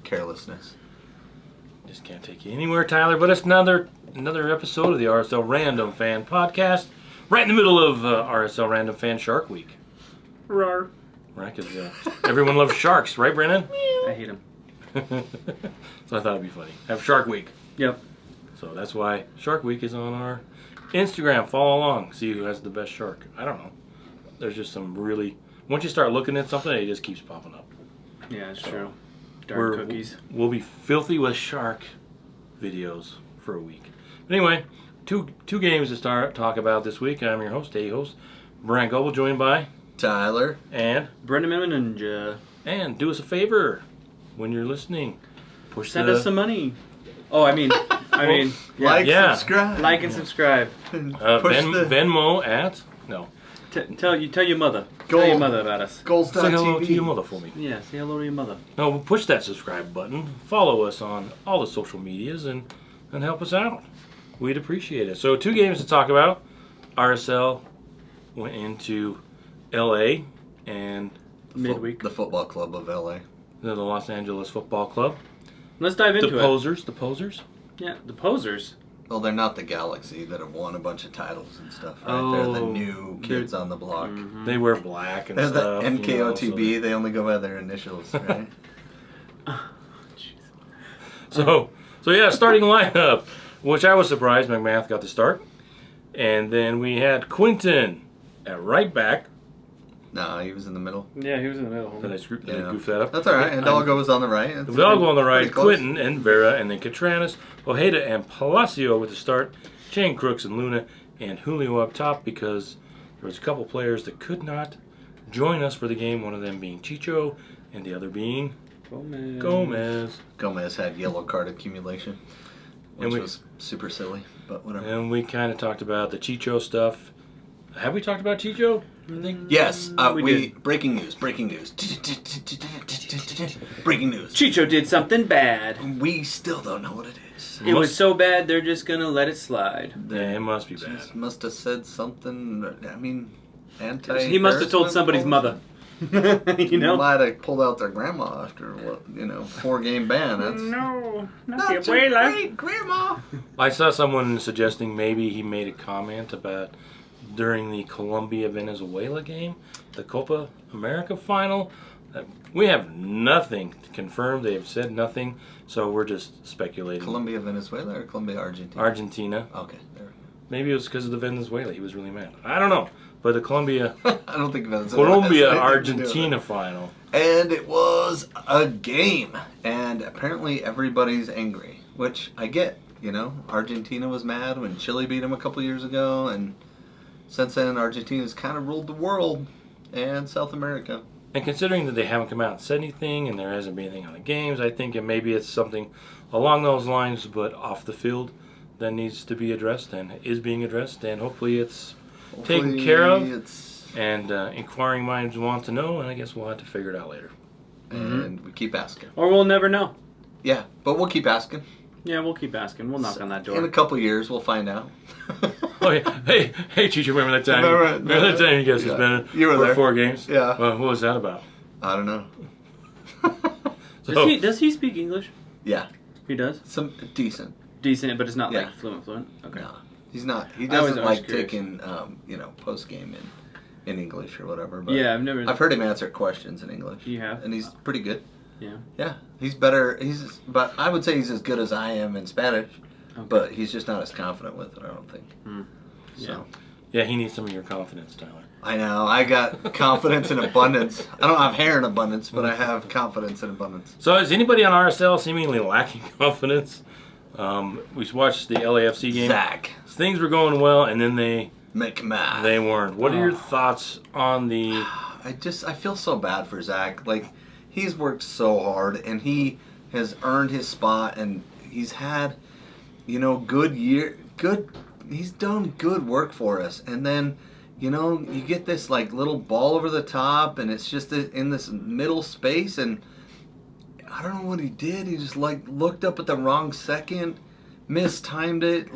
carelessness. Just can't take you anywhere, Tyler. But it's another episode of the RSL Random Fan Podcast. Right in the middle of RSL Random Fan Shark Week. Rawr. Right, because everyone loves sharks, right, Brennan? I hate them. So I thought it'd be funny. Have Shark Week. Yep. So that's why Shark Week is on our Instagram. Follow along. See who has the best shark. I don't know. There's just some really... Once you start looking at something, it just keeps popping up. Yeah, it's true. Dark cookies. We'll be filthy with shark videos for a week. But anyway, two games to talk about this week. I'm your host, Brant Goebel, joined by... Tyler. And... Brendan Ninja. And do us a favor when you're listening. Send us some money. Oh, I mean, yeah. Subscribe. Like and subscribe. Venmo at... No. Tell your mother. Tell your mother about us. Goals.tv. Say hello to your mother for me. Yeah, say hello to your mother. No, push that subscribe button. Follow us on all the social medias and help us out. We'd appreciate it. So 2 games to talk about. RSL went into LA and midweek. The football club of LA. The Los Angeles Football Club. Let's dive into The Posers. Yeah, the Posers. Well, they're not the Galaxy that have won a bunch of titles and stuff, right? They're the new kids on the block. Mm-hmm. They wear black and they're stuff. The NKOTB, you know, they only go by their initials, right? So yeah, starting lineup, which I was surprised McMath got to start. And then we had Quinton at right back. No, he was in the middle. Yeah, he was in the middle. Did I goof that up? That's all right. And Hidalgo was on the right. Hidalgo on the right, Quinton and Vera, and then Catranis, Ojeda, and Palacio with the start. Shane Crooks and Luna, and Julio up top because there was a couple players that could not join us for the game, one of them being Chicho, and the other being Gomez. Gomez had yellow card accumulation, which was super silly, but whatever. And we kind of talked about the Chicho stuff. Have we talked about Chicho? Yes, we did. Breaking news. Breaking news. Chicho did something bad. We still don't know what it is. It was so bad, they're just going to let it slide. Yeah, it must be bad. Just must have said something, He must have told somebody's mother. You might have pulled out their grandma after, 4-game ban. That's no, not your great grandma. I saw someone suggesting maybe he made a comment about during the Colombia-Venezuela game, the Copa America final. We have nothing to confirm. They have said nothing, so we're just speculating. Colombia, Venezuela, or Colombia, Argentina? Argentina. Okay. There. Maybe it was because of the Venezuela. He was really mad. I don't know. But the Colombia... I don't think Venezuela Colombia-Argentina final. And it was a game. And apparently everybody's angry, which I get. Argentina was mad when Chile beat them a couple years ago, and since then Argentina's kind of ruled the world and South America. And considering that they haven't come out and said anything, and there hasn't been anything on the games, I think maybe it's something along those lines, but off the field, that needs to be addressed and is being addressed, and hopefully it's taken care of. And inquiring minds want to know, and I guess we'll have to figure it out later. And we keep asking. Or we'll never know. Yeah, but we'll keep asking. Yeah, we'll keep asking. We'll knock on that door. In a couple years, we'll find out. Oh, yeah. Hey, Chicho, remember that time? Remember that time you guys suspended for 4 games? Yeah. Well, what was that about? I don't know. Does he speak English? Yeah. He does? Some decent. Decent, but it's not like fluent. Okay. No, he's not. He doesn't like taking, post game in English or whatever. But yeah, I've heard him answer questions in English. You have? And he's pretty good. Yeah. Yeah, he's better. But I would say he's as good as I am in Spanish. Okay. But he's just not as confident with it, I don't think. So. Yeah, he needs some of your confidence, Tyler. I know. I got confidence in abundance. I don't have hair in abundance, but I have confidence in abundance. So is anybody on RSL seemingly lacking confidence? We watched the LAFC game. Zach. Things were going well, and then they weren't. What are your thoughts on the... I feel so bad for Zach. Like, he's worked so hard, and he has earned his spot, and he's had, he's done good work for us. And then, you get this, little ball over the top, and it's just in this middle space, and I don't know what he did. He just, looked up at the wrong second, mistimed it,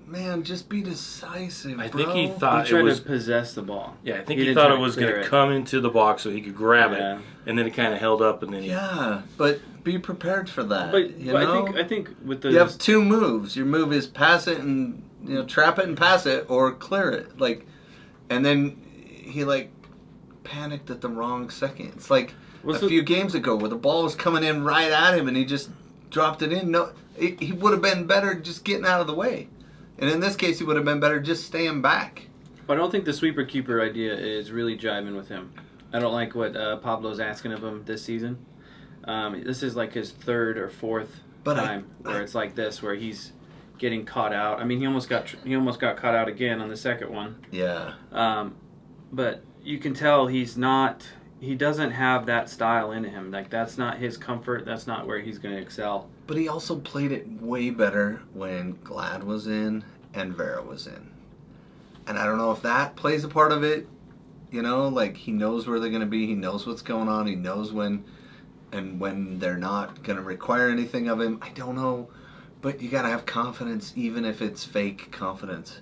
man, just be decisive, I bro. think he thought He tried it was to possess the ball. Yeah, I think He he didn't thought try it to was going clear to it. come into the box so he could grab Yeah. it, and then it kind of held up, and then Yeah, but be prepared for that. But, you but know? I think with the You have two moves. Your move is pass it and trap it and pass it, or clear it. Like, and then he panicked at the wrong second. It's like few games ago where the ball was coming in right at him and he just dropped it in. No, he would have been better just getting out of the way. And in this case, he would have been better just staying back. But I don't think the sweeper keeper idea is really jiving with him. I don't like what Pablo's asking of him this season. This is like his third or fourth time where it's like this, where he's getting caught out. I mean, he almost got caught out again on the second one. Yeah. But you can tell he doesn't have that style in him. Like, that's not his comfort. That's not where he's going to excel. But he also played it way better when Glad was in and Vera was in. And I don't know if that plays a part of it. You know, like, he knows where they're going to be. He knows what's going on. He knows when they're not going to require anything of him. I don't know. But you got to have confidence, even if it's fake confidence.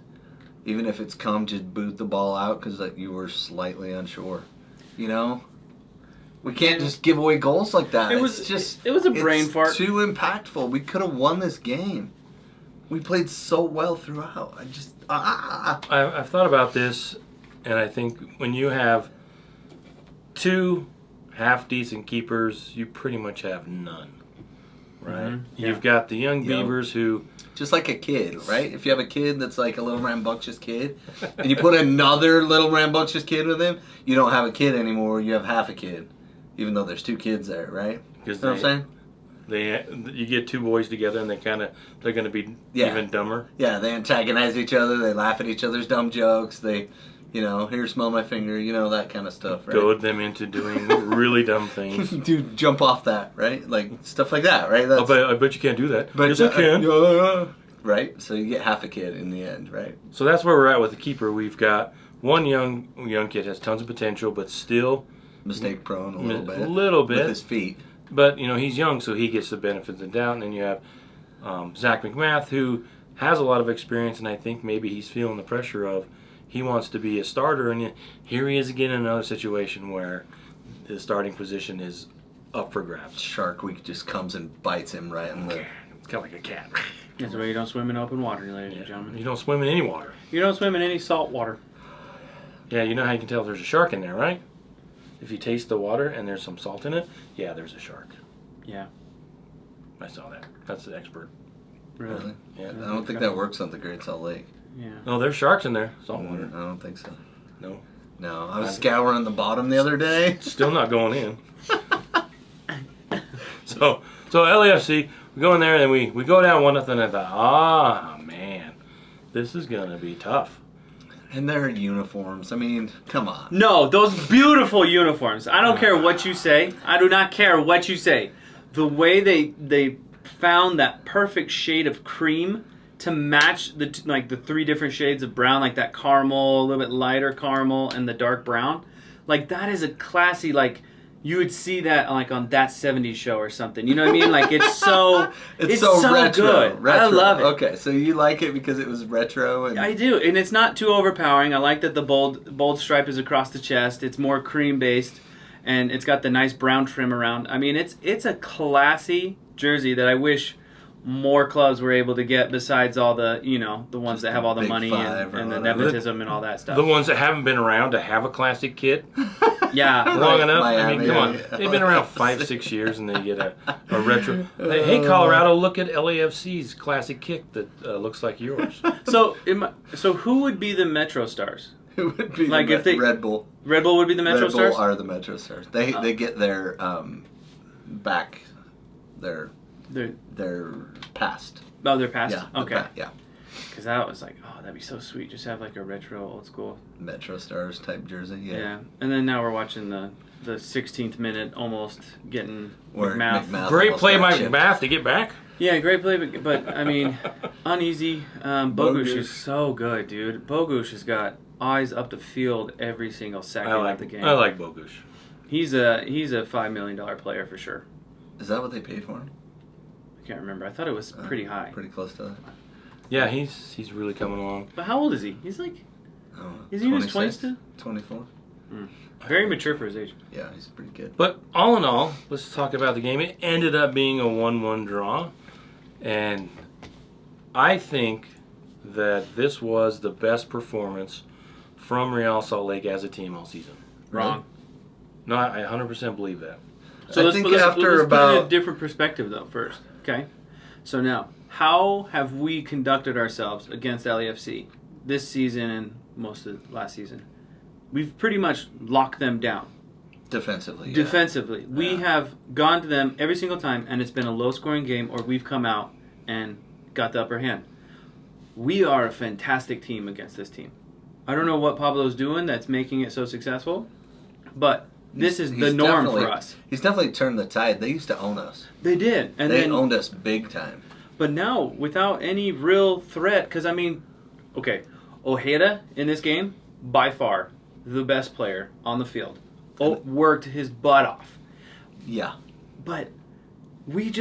Even if it's just boot the ball out because you were slightly unsure. You know? We can't just give away goals like that. It was a brain fart. Too impactful. We could have won this game. We played so well throughout. I've thought about this, and I think when you have two half-decent keepers, you pretty much have none, right? Mm-hmm. Yeah. You've got the young Beavers who... Just like a kid, right? If you have a kid that's like a little rambunctious kid, and you put another little rambunctious kid with him, you don't have a kid anymore, you have half a kid. Even though there's two kids there, right? You know what I'm saying? You get two boys together and they're going to be even dumber. Yeah, they antagonize each other, they laugh at each other's dumb jokes, they, here, smell my finger, that kind of stuff, right? Goad them into doing really dumb things. Dude, jump off that, right? Like, stuff like that, right? I bet you can't do that. But, yes, I can. Right? So you get half a kid in the end, right? So that's where we're at with the keeper. We've got one young kid has tons of potential, but still... Mistake prone a little bit. A little bit. With his feet. But, he's young, so he gets the benefit of the doubt. And then you have Zach McMath, who has a lot of experience, and I think maybe he's feeling the pressure of he wants to be a starter. And here he is again in another situation where his starting position is up for grabs. Shark Week just comes and bites him right in the... It's kind of like a cat. That's why you don't swim in open water, ladies and gentlemen. You don't swim in any water. You don't swim in any salt water. Yeah, you know how you can tell if there's a shark in there, right? If you taste the water and there's some salt in it, yeah, there's a shark. Yeah. I saw that. That's the expert. Really? Yeah. I don't think that works on the Great Salt Lake. Yeah. No, there's sharks in there. Salt water. I don't think so. No. No. I was scouring the bottom the other day. Still not going in. So LAFC, we go in there and we go down 1-0 and I thought, man, this is going to be tough. And their uniforms. I mean, come on. No, those beautiful uniforms. I don't care what you say. I do not care what you say. The way they found that perfect shade of cream to match the three different shades of brown, like that caramel, a little bit lighter caramel, and the dark brown. Like, that is a classy, you would see that on That 70s Show or something. You know what I mean? Like, it's so retro, good. Retro. I love it. Okay, so you like it because it was retro? And... I do, and it's not too overpowering. I like that the bold stripe is across the chest. It's more cream-based, and it's got the nice brown trim around. I mean, it's a classy jersey that I wish more clubs were able to get besides all the, the ones that have all the money and the nepotism and all that stuff. The ones that haven't been around to have a classic kit. Yeah. Long enough. Miami, I mean, come on. They've been around 5-6 years and they get a retro. Hey, Colorado, look at LAFC's classic kick that looks like yours. So who would be the Metro Stars? Who would be Red Bull? Red Bull would be the Metro Stars? Red Bull are the Metro Stars. They get their back, their past. Oh, they're past? Yeah. Okay. Yeah. Because that was that'd be so sweet. Just have a retro, old school Metro Stars type jersey. Yeah. And then now we're watching the 16th minute, almost getting McMath. Great play by McMath to get back. Yeah, great play, but I mean, uneasy. Bogusz is so good, dude. Bogusz has got eyes up the field every single second of the game. I like Bogusz. He's a $5 million player for sure. Is that what they paid for him? I can't remember. I thought it was pretty high. Pretty close to that. Yeah, he's really coming along. But how old is he? He's like, Oh, is he in his 26, 20s still? 24. Very mature for his age. Yeah, he's pretty good. But all in all, let's talk about the game. It ended up being a 1-1 draw. And I think that this was the best performance from Real Salt Lake as a team all season. Wrong. No, I 100% believe that. So I let's, think let's, after let's put it in about- a different perspective, though, first. Okay? So now, how have we conducted ourselves against LAFC this season and most of last season? We've pretty much locked them down. Defensively. Yeah. Defensively. We Yeah. have gone to them every single time, and it's been a low-scoring game, or we've come out and got the upper hand. We are a fantastic team against this team. I don't know what Pablo's doing that's making it so successful, but this is the He's norm definitely- for us. He's definitely turned the tide. They used to own us. They did. And They then owned us big time. But now, without any real threat, because I mean, okay, Ojeda in this game, by far the best player on the field. Worked his butt off. Yeah. But we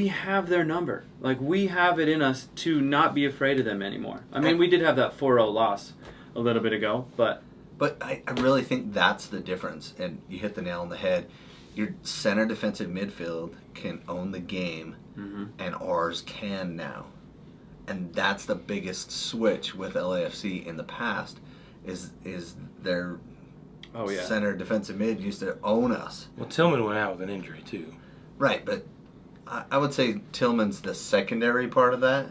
have their number. Like, we have it in us to not be afraid of them anymore. I mean, we did have that 4-0 loss a little bit ago, but But I really think that's the difference. And you hit the nail on the head. Your center defensive midfield can own the game, and ours can now. And that's the biggest switch with LAFC in the past is their center defensive mid used to own us. Well, Tillman went out with an injury, too. Right, but I would say Tillman's the secondary part of that.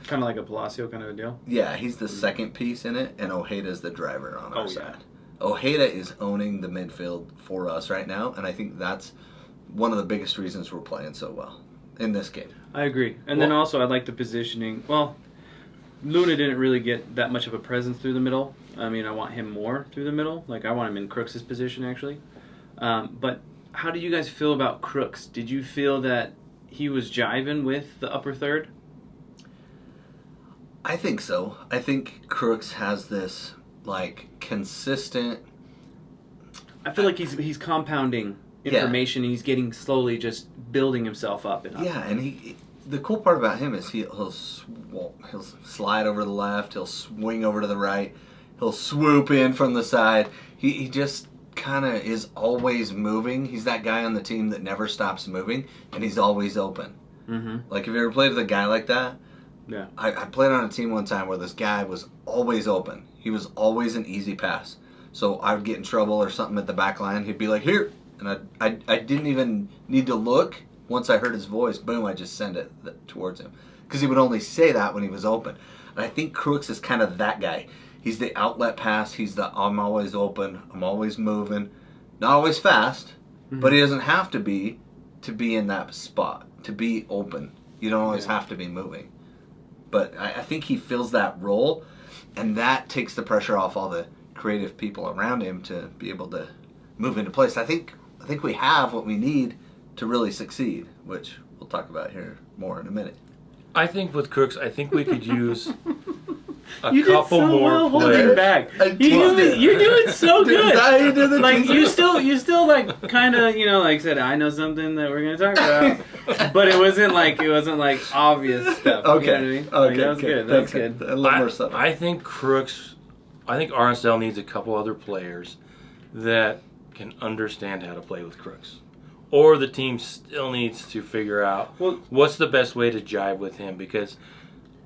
kind of like a Palacio kind of a deal. Yeah, he's the second piece in it, and Ojeda's the driver on our yeah. side. Ojeda is owning the midfield for us right now, and I think that's one of the biggest reasons we're playing so well in this game. I agree. And then also I like the positioning. Well, Luna didn't really get that much of a presence through the middle. I mean, I want him more through the middle. Like, I want him in Crooks' position, actually. But how do you guys feel about Crooks? Did you feel that he was jiving with the upper third? I think so. I think Crooks has this, like, consistent... I feel like he's compounding information. And he's getting slowly just building himself up. And up. Yeah, and the cool part about him is he'll slide over to the left, he'll swing over to the right, he'll swoop in from the side. He just kind of is always moving. He's that guy on the team that never stops moving, and he's always open. Mm-hmm. Like, have you ever played with a guy like that? Yeah. I played on a team one time where this guy was always open. He was always an easy pass. So I would get in trouble or something at the back line. He'd be like, here. And I didn't even need to look. Once I heard his voice, boom, I just send it towards him. Because he would only say that when he was open. And I think Crooks is kind of that guy. He's the outlet pass. He's the I'm always open. I'm always moving. Not always fast, but he doesn't have to be in that spot, to be open. You don't always have to be moving. But I think he fills that role, and that takes the pressure off all the creative people around him to be able to move into place. I think we have what we need to really succeed, which we'll talk about here more in a minute. I think with Crooks, I think we could use a You did couple so more well holding players. back. I teased it. You're doing so Dude, is good. that how you do the Like teaser? you still like kind of like said I know something that we're gonna talk about, but it wasn't like obvious stuff. Okay. You know what I mean? Okay. Like, that was good. That was good. A little more subtle. I think RSL needs a couple other players that can understand how to play with Crooks. Or the team still needs to figure out what's the best way to jive with him, because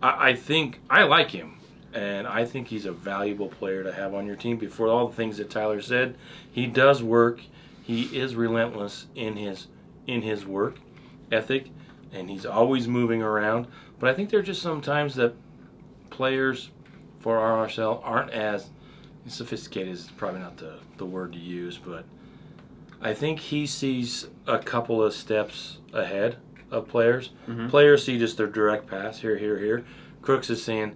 I think I like him, and I think he's a valuable player to have on your team. Before all the things that Tyler said, he does work. He is relentless in his work ethic, and he's always moving around. But I think there are just some times that players for RSL aren't as sophisticated, is probably not the word to use, but I think he sees a couple of steps ahead of players. Mm-hmm. Players see just their direct pass, here. Crooks is seeing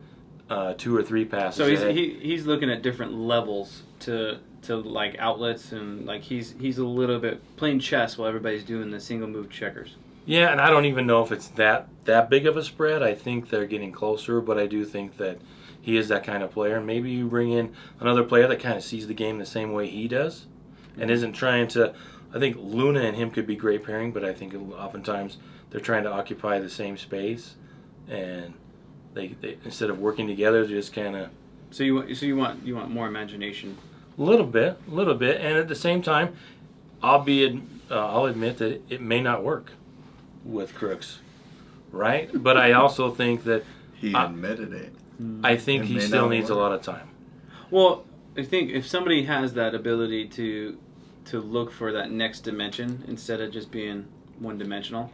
2 or 3 passes So ahead. he's looking at different levels to like outlets, and like he's a little bit playing chess while everybody's doing the single move checkers. Yeah, and I don't even know if it's that big of a spread. I think they're getting closer, but I do think that he is that kind of player. Maybe you bring in another player that kind of sees the game the same way he does and isn't trying to... I think Luna and him could be great pairing, but I think oftentimes they're trying to occupy the same space. And They instead of working together, they just kind of So you want more imagination. a little bit, and at the same time, I'll admit that it may not work with Crooks, right? But I also think that He admitted it. I think It he may still not needs a work. lot of time. Well, I think if somebody has that ability to look for that next dimension instead of just being one-dimensional,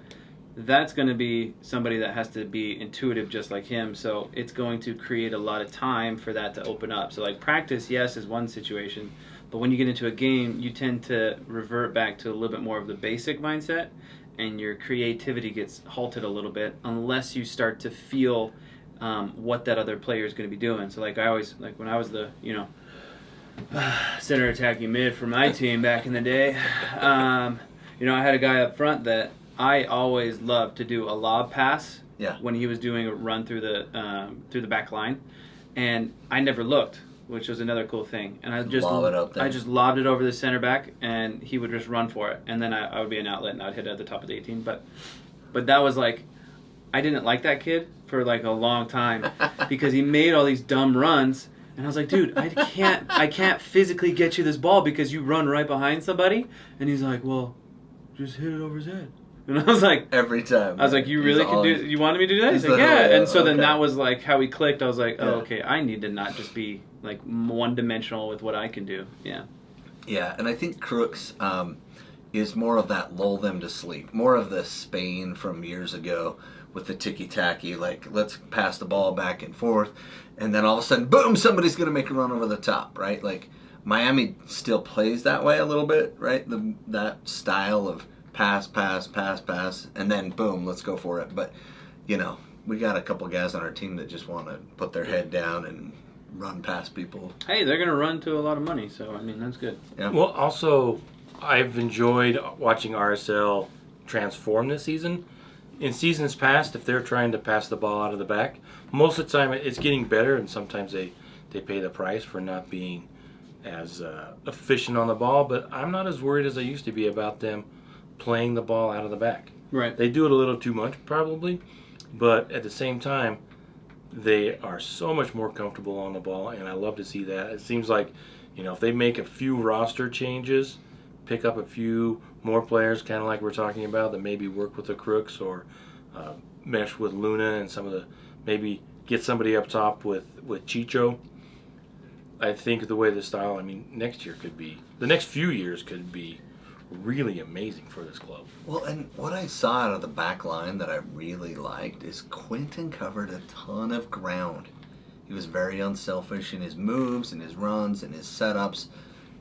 that's going to be somebody that has to be intuitive just like him. So it's going to create a lot of time for that to open up. So like practice, yes, is one situation, but when you get into a game, you tend to revert back to a little bit more of the basic mindset, and your creativity gets halted a little bit unless you start to feel what that other player is going to be doing. So like when I was the center attacking mid for my team back in the day, I had a guy up front that I always loved to do a lob pass. Yeah. When he was doing a run through the back line, and I never looked, which was another cool thing. And I just Lob it up there. I just lobbed it over the center back, and he would just run for it, and then I would be an outlet, and I'd hit it at the top of the 18. But that was like, I didn't like that kid for like a long time because he made all these dumb runs, and I was like, dude, I can't physically get you this ball because you run right behind somebody. And he's like, well, just hit it over his head. And I was like, Every time. I was like, you really can do? You wanted me to do that? He's He's like, like, yeah. oh, And so then okay. that was like how we clicked. I was like, oh, Yeah. okay, I need to not just be like one-dimensional with what I can do. Yeah. Yeah, and I think Crooks is more of that lull them to sleep, more of the Spain from years ago with the ticky-tacky, like let's pass the ball back and forth, and then all of a sudden, boom, somebody's going to make a run over the top, right? Like Miami still plays that way a little bit, right? That style of pass, and then boom, let's go for it. But, we got a couple guys on our team that just want to put their head down and run past people. Hey, they're going to run to a lot of money, so, I mean, that's good. Yeah. Well, also, I've enjoyed watching RSL transform this season. In seasons past, if they're trying to pass the ball out of the back, most of the time it's getting better, and sometimes they pay the price for not being as efficient on the ball. But I'm not as worried as I used to be about them playing the ball out of the back. Right. They do it a little too much, probably, but at the same time, they are so much more comfortable on the ball, and I love to see that. It seems like, if they make a few roster changes, pick up a few more players, kind of like we're talking about, that maybe work with the Crooks or mesh with Luna and some of the, maybe get somebody up top with Chicho. I think the way the style, next year the next few years could be really amazing for this club. Well, and what I saw out of the back line that I really liked is Quentin covered a ton of ground. He was very unselfish in his moves, in his runs, in his setups,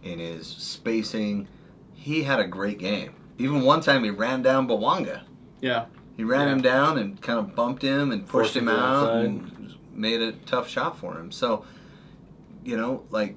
in his spacing. He had a great game. Even one time he ran down Bawanga. Yeah. He ran him down and kind of bumped him and pushed him to the out outside. and made a tough shot for him. So, like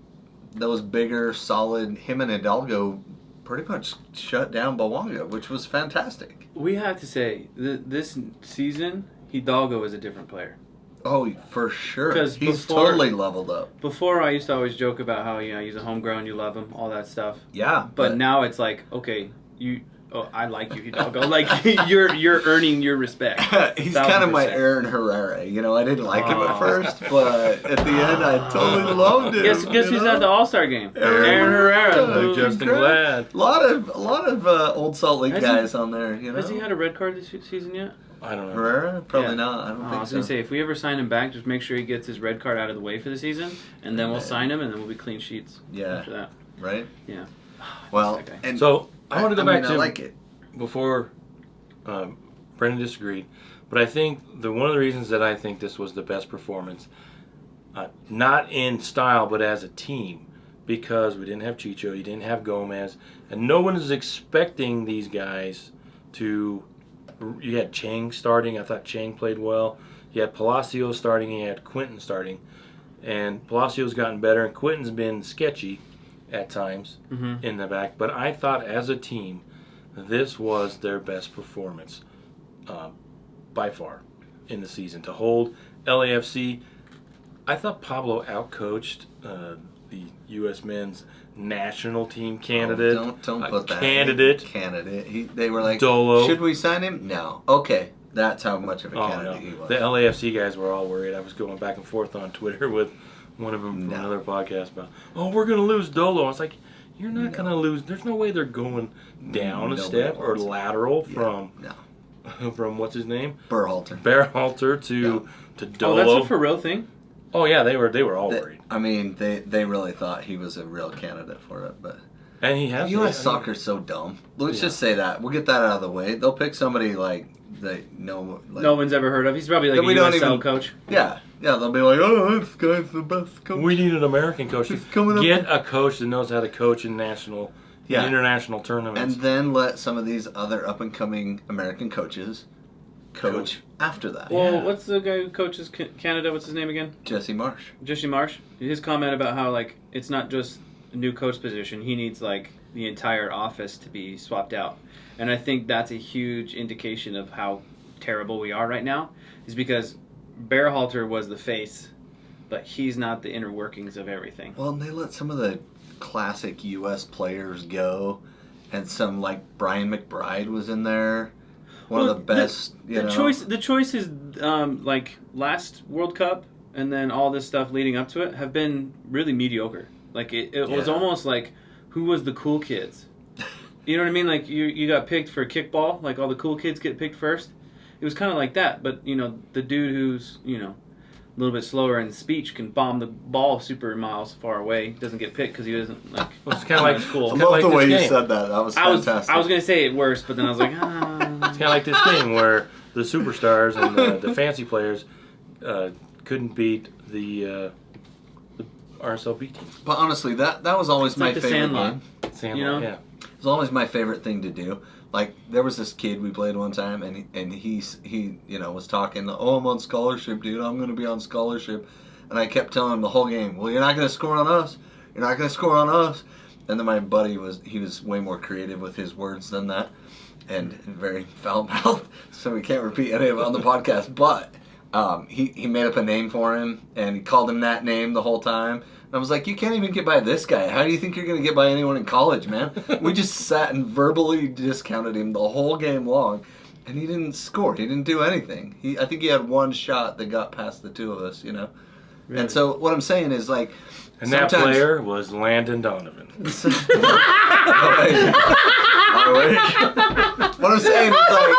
those bigger, solid, him and Hidalgo pretty much shut down Bawanga, which was fantastic. We have to say, this season, Hidalgo is a different player. Oh, for sure. 'Cause He's before- totally leveled up. Before, I used to always joke about how, he's a homegrown, you love him, all that stuff. Yeah. But now it's like, okay, I like you, Hidalgo. Like, you're earning your respect. he's kind of my 1,000%. Aaron Herrera. I didn't like him at first, but at the end, I totally loved him. Guess who's at the All-Star game? Aaron Herrera. Like Justin Incredible. Glad. A lot of old Salt Lake Has he- guys on there. Has he had a red card this season yet? I don't know. Herrera? Probably Yeah. not. I don't I think was so. going to say, if we ever sign him back, just make sure he gets his red card out of the way for the season, and then we'll sign him, and then we'll be clean sheets Yeah. after that. Right? Yeah. Well, that guy. and So I want to go back I to like it. before Brendan disagreed, but I think one of the reasons that I think this was the best performance, not in style but as a team, because we didn't have Chicho, you didn't have Gomez, and no one is expecting these guys to. You had Chang starting. I thought Chang played well. You had Palacio starting. You had Quinton starting, and Palacio's gotten better, and Quinton's been sketchy at times in the back. But I thought as a team, this was their best performance by far in the season. To hold LAFC, I thought Pablo outcoached the U.S. men's national team candidate. Don't put that. Candidate. Candidate. They were like, Dolo. should we sign him? No. Okay. That's how much of a Oh, candidate no. he was. The LAFC guys were all worried. I was going back and forth on Twitter with one of them from another podcast about, we're going to lose Dolo. I was like, you're not going to lose. There's no way they're going down a step or lateral from what's his name? Berhalter to Dolo. Oh, that's a for real thing? Oh, yeah, they were all worried. I mean, they really thought he was a real candidate for it, but... And he has. U.S. soccer's so dumb. Let's just say that. We'll get that out of the way. They'll pick somebody like no one's ever heard of. He's probably like a USL coach. Yeah. They'll be like, this guy's the best coach. We need an American coach. Get a coach that knows how to coach in international tournaments, and then let some of these other up and coming American coaches coach after that. Well, what's the guy who coaches Canada? What's his name again? Jesse Marsh. Jesse Marsh. His comment about how like it's not just a new coach position. He needs like the entire office to be swapped out. And I think that's a huge indication of how terrible we are right now, is because Berhalter was the face, but he's not the inner workings of everything. Well, and they let some of the classic U.S. players go, and some like Brian McBride was in there. One of the best, The choices, like last World Cup and then all this stuff leading up to it have been really mediocre. Like it was almost like, who was the cool kids? You know what I mean? Like you got picked for kickball, like all the cool kids get picked first. It was kind of like that, but the dude who's a little bit slower in speech can bomb the ball super miles far away. Doesn't get picked because he doesn't like. Well, it's kind of like cool. I love the way you said that. That was fantastic. I was gonna say it worse, but then I was like, It's kind of like this thing where the superstars and the fancy players couldn't beat the RSL B team. But honestly, that was always my favorite Sandlot. game. Sandlot, yeah. It was always my favorite thing to do. Like, there was this kid we played one time, and he was talking, I'm on scholarship, dude. I'm going to be on scholarship. And I kept telling him the whole game, well, you're not going to score on us. You're not going to score on us. And then my buddy was way more creative with his words than that, and very foul-mouthed, so we can't repeat any of it on the podcast. But he made up a name for him, and he called him that name the whole time. And I was like, you can't even get by this guy. How do you think you're going to get by anyone in college, man? We just sat and verbally discounted him the whole game long, and he didn't score. He didn't do anything. I think he had one shot that got past the two of us, Really? And so what I'm saying is, like, and that player was Landon Donovan. What I'm saying is, like,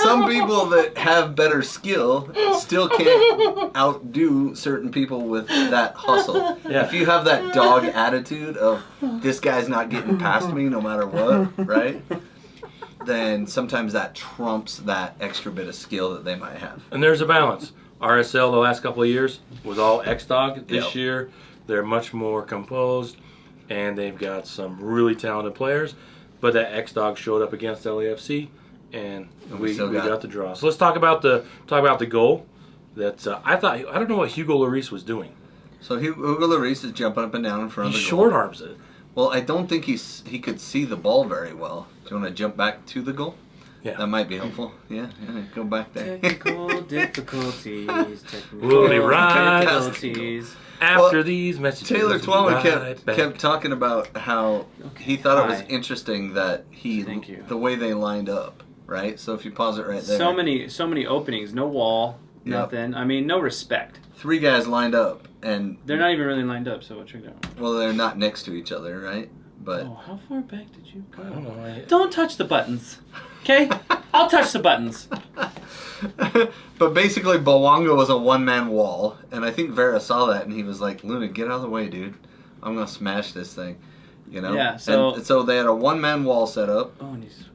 some people that have better skill still can't outdo certain people with that hustle. Yeah. If you have that dog attitude of, this guy's not getting past me no matter what, right? Then sometimes that trumps that extra bit of skill that they might have. And there's a balance. RSL the last couple of years was all X-Dog. This year, they're much more composed, and they've got some really talented players. But that X-Dog showed up against LAFC, and we got the draw. So let's talk about the goal. That I don't know what Hugo Lloris was doing. So Hugo Lloris is jumping up and down in front of the goal. He short arms it. Well, I don't think he could see the ball very well. Do you want to jump back to the goal? Yeah. That might be helpful. Yeah, go back there. Technical difficulties. We'll be right after these messages. Taylor Twellman kept talking about how he thought it was interesting that the way they lined up, right? So if you pause it right there. So many openings, no wall, nothing. I mean, no respect. 3 guys lined up, and they're not even really lined up. So what you're doing? Well, they're not next to each other, right? But how far back did you go? I don't know. Don't touch the buttons. Okay? I'll touch the buttons. But basically, Bawanga was a one-man wall, and I think Vera saw that, and he was like, Luna, get out of the way, dude. I'm going to smash this thing. Yeah, so... And so they had a one-man wall set up. Oh, and he's...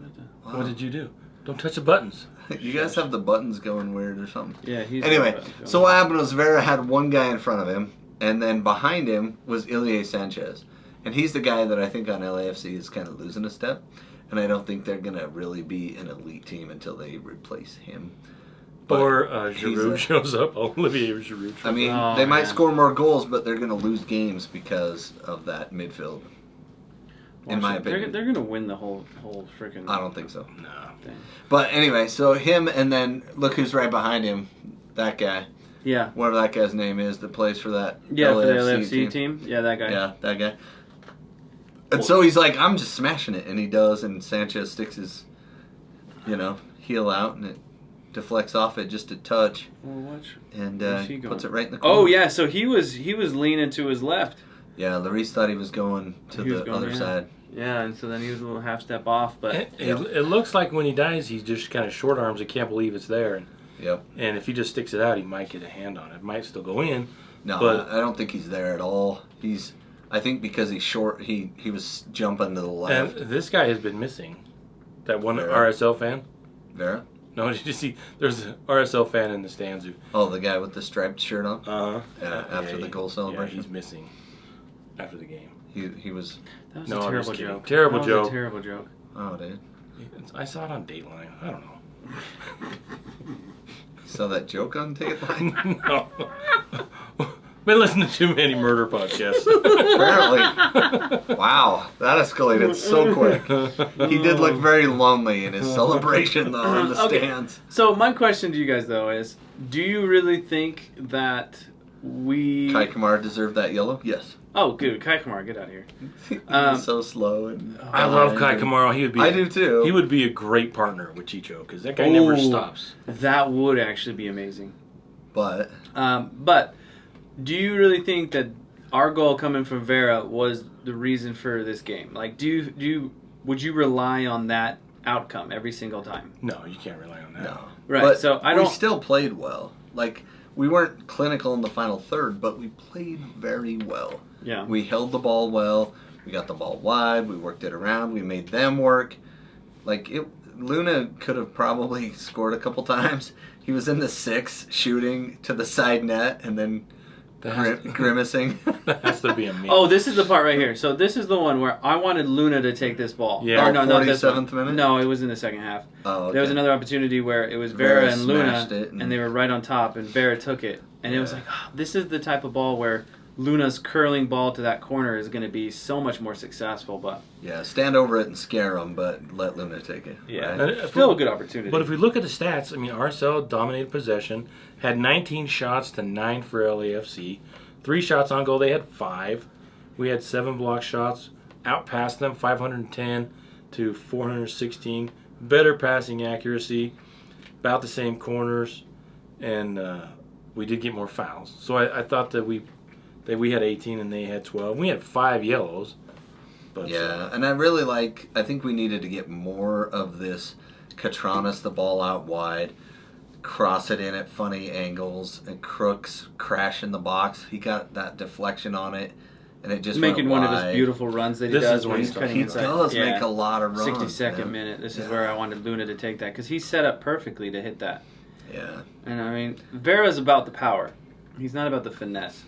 Wow. What did you do? Don't touch the buttons. You guys have the buttons going weird or something. Yeah, he's... Anyway, so what happened was Vera had one guy in front of him, and then behind him was Ilie Sanchez. And he's the guy that I think on LAFC is kind of losing a step. And I don't think they're going to really be an elite team until they replace him. But or Giroud shows up. Olivier Giroud. I mean, they might score more goals, but they're going to lose games because of that midfield. In my opinion. They're going to win the whole freaking... I don't think so. No. Thing. But anyway, so him, and then look who's right behind him. That guy. Yeah. Whatever that guy's name is that plays for that LAFC for the LAFC team. Yeah, that guy. Yeah, that guy. And so he's like, I'm just smashing it. And he does, and Sanchez sticks his, heel out, and it deflects off it just a touch, Well, and where's he going? puts it right in the corner. Oh yeah, so he was leaning to his left. Yeah, Lloris thought he was going to He was the going, other yeah. side. Yeah, and so then he was a little half step off, but It looks like when he dives, he just kind of short arms. He can't believe it's there, Yep. and if he just sticks it out, he might get a hand on it. It might still go in. No, But- I don't think he's there at all. I think because he's short, he was jumping to the left. And this guy has been missing. That one Vera? RSL fan. Vera? No, did you see? There's an RSL fan in the stands who. Oh, the guy with the striped shirt on? After the he- goal celebration? Yeah, he's missing after the game. He was... that was No, a I'm terrible just kidding. joke. Terrible that was joke. a terrible joke. Oh, dude. I saw it on Dateline. I don't know. Saw that joke on Dateline? No. Been listening to too many murder podcasts. Apparently. Wow, that escalated so quick. He did look very lonely in his celebration, though, in the Okay. stands. So my question to you guys though is, do you really think that we? Kai Kamara deserved that yellow? Yes. Oh, good, Kai Kamara, get out of here. He was so slow. And I love Kai Kamara. He would be. I do too. He would be a great partner with Chicho because that guy never Ooh. stops. That would actually be amazing. But But do you really think that our goal coming from Vera was the reason for this game? Like, would you rely on that outcome every single time? No, you can't rely on that. no. Right, But so I we don't- still played well. Like, we weren't clinical in the final third, but we played very well. Yeah. We held the ball well. We got the ball wide. We worked it around. We made them work. Like, Luna could have probably scored a couple times. He was in the 6 shooting to the side net and then grimacing. That has to be a meme. Oh, this is the part right here. So this is the one where I wanted Luna to take this ball. Yeah. Or no, not this one. 47th minute? No, it was in the second half. Oh, okay. There was another opportunity where it was Vera Vera and Luna, smashed it and they were right on top, and Vera took it. And it was Yeah. like, this is the type of ball where Luna's curling ball to that corner is going to be so much more successful. But Yeah, stand over it and scare them, but let Luna take it. yeah, right? And if still we- a good opportunity. But if we look at the stats, I mean, RSL dominated possession, had 19 shots to 9 for LAFC, 3 shots on goal. They had 5. We had 7 block shots, outpassed them 510 to 416. Better passing accuracy, about the same corners, and we did get more fouls. So I thought that we had 18 and they had 12. We had 5 yellows. But Yeah, and I think we needed to get more of this Catranas the ball out wide, cross it in at funny angles, and Crooks crash in the box. He got that deflection on it, and it just making went one of wide. his beautiful runs that he This does is when what he's he's cutting He inside. does Yeah. make a lot of runs. 62nd man. minute. This is Yeah. where I wanted Luna to take that because he's set up perfectly to hit that. Yeah, And I mean, Vera's about the power. He's not about the finesse.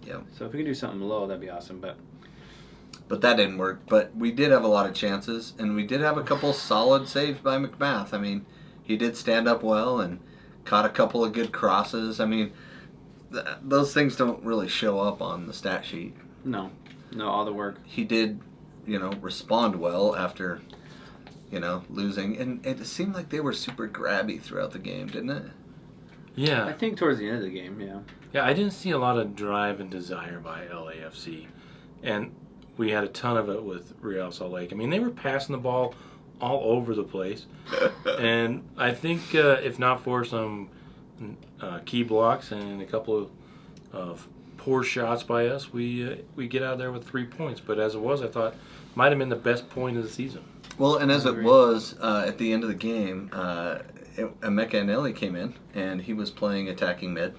Yep. So if we could do something low, that'd be awesome. but that didn't work. But we did have a lot of chances, and we did have a couple solid saves by McMath. I mean, he did stand up well and caught a couple of good crosses. I mean, those things don't really show up on the stat sheet. No, all the work. He did, respond well after, losing. And it seemed like they were super grabby throughout the game, didn't it? I yeah. think towards the end of the game, yeah. Yeah, I didn't see a lot of drive and desire by LAFC. And we had a ton of it with Real Salt Lake. I mean, they were passing the ball all over the place. And I think if not for some key blocks and a couple of poor shots by us, we get out of there with 3 points. But as it was, I thought might have been the best point of the season. Well, and as I it agree. was, at the end of the game, Emeka Anelli came in, and he was playing attacking mid.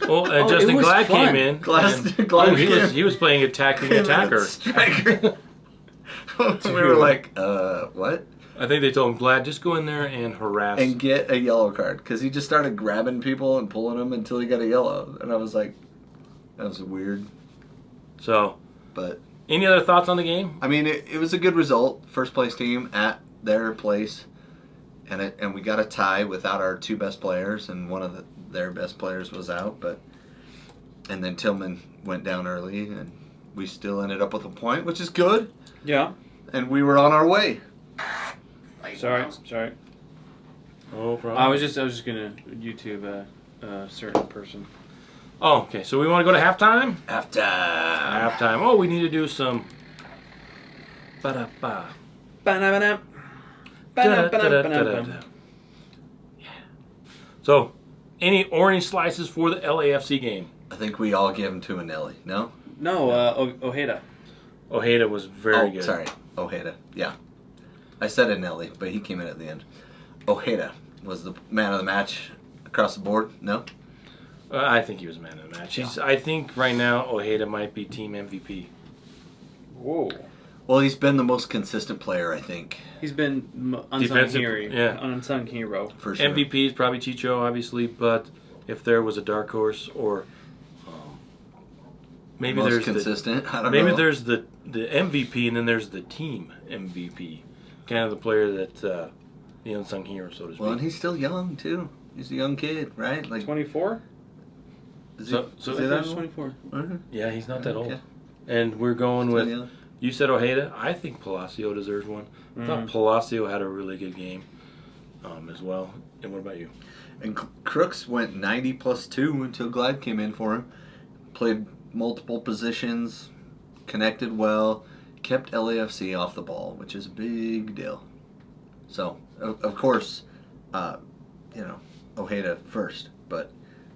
Well, and Oh, Justin it was Glad fun. came in. Glad and he was playing attacking Came in at attacker. striker. We were like, what? I think they told him, Glad, just go in there and harass. And get a yellow card, because he just started grabbing people and pulling them until he got a yellow. And I was like, that was weird. So, But, any other thoughts on the game? I mean, it was a good result. First place team at their place. And we got a tie without our 2 best players, and one of their best players was out. And then Tillman went down early, and we still ended up with a point, which is good. Yeah. And we were on our way. Sorry. Oh, problem. I was just gonna YouTube a certain person. Oh, okay. So we want to go to halftime? After. Halftime. Oh, we need to do some. Ba-da-ba. Ba-na-ba-na. Da-da-da-da-da-da. Ba-na-ba-na-ba-na. So, any orange slices for the LAFC game? I think we all give him to Anelli. No? No, Ojeda. Ojeda was very good. Sorry. Ojeda. Yeah. I said Anelli, but he came in at the end. Ojeda was the man of the match across the board. No? I think he was man of the match. I think right now Ojeda might be team MVP. Whoa. Well, he's been the most consistent player, I think. He's been unsung hero. For sure. MVP is probably Chicho, obviously, but if there was a dark horse or maybe most there's consistent. I don't know. maybe there's the MVP and then there's the team MVP, kind of the player that the unsung hero, so to speak. Well, and he's still young too. He's a young kid, right? Like 24? is So is he that old? 24. Mhm. Yeah, he's not that old. Okay. And we're going Still with. young. You said Ojeda. I think Palacio deserves one. I thought Palacio had a really good game as well. And what about you? And Crooks went 90 plus 2 until Glad came in for him. Played multiple positions, connected well, kept LAFC off the ball, which is a big deal. So, of course, Ojeda first. But,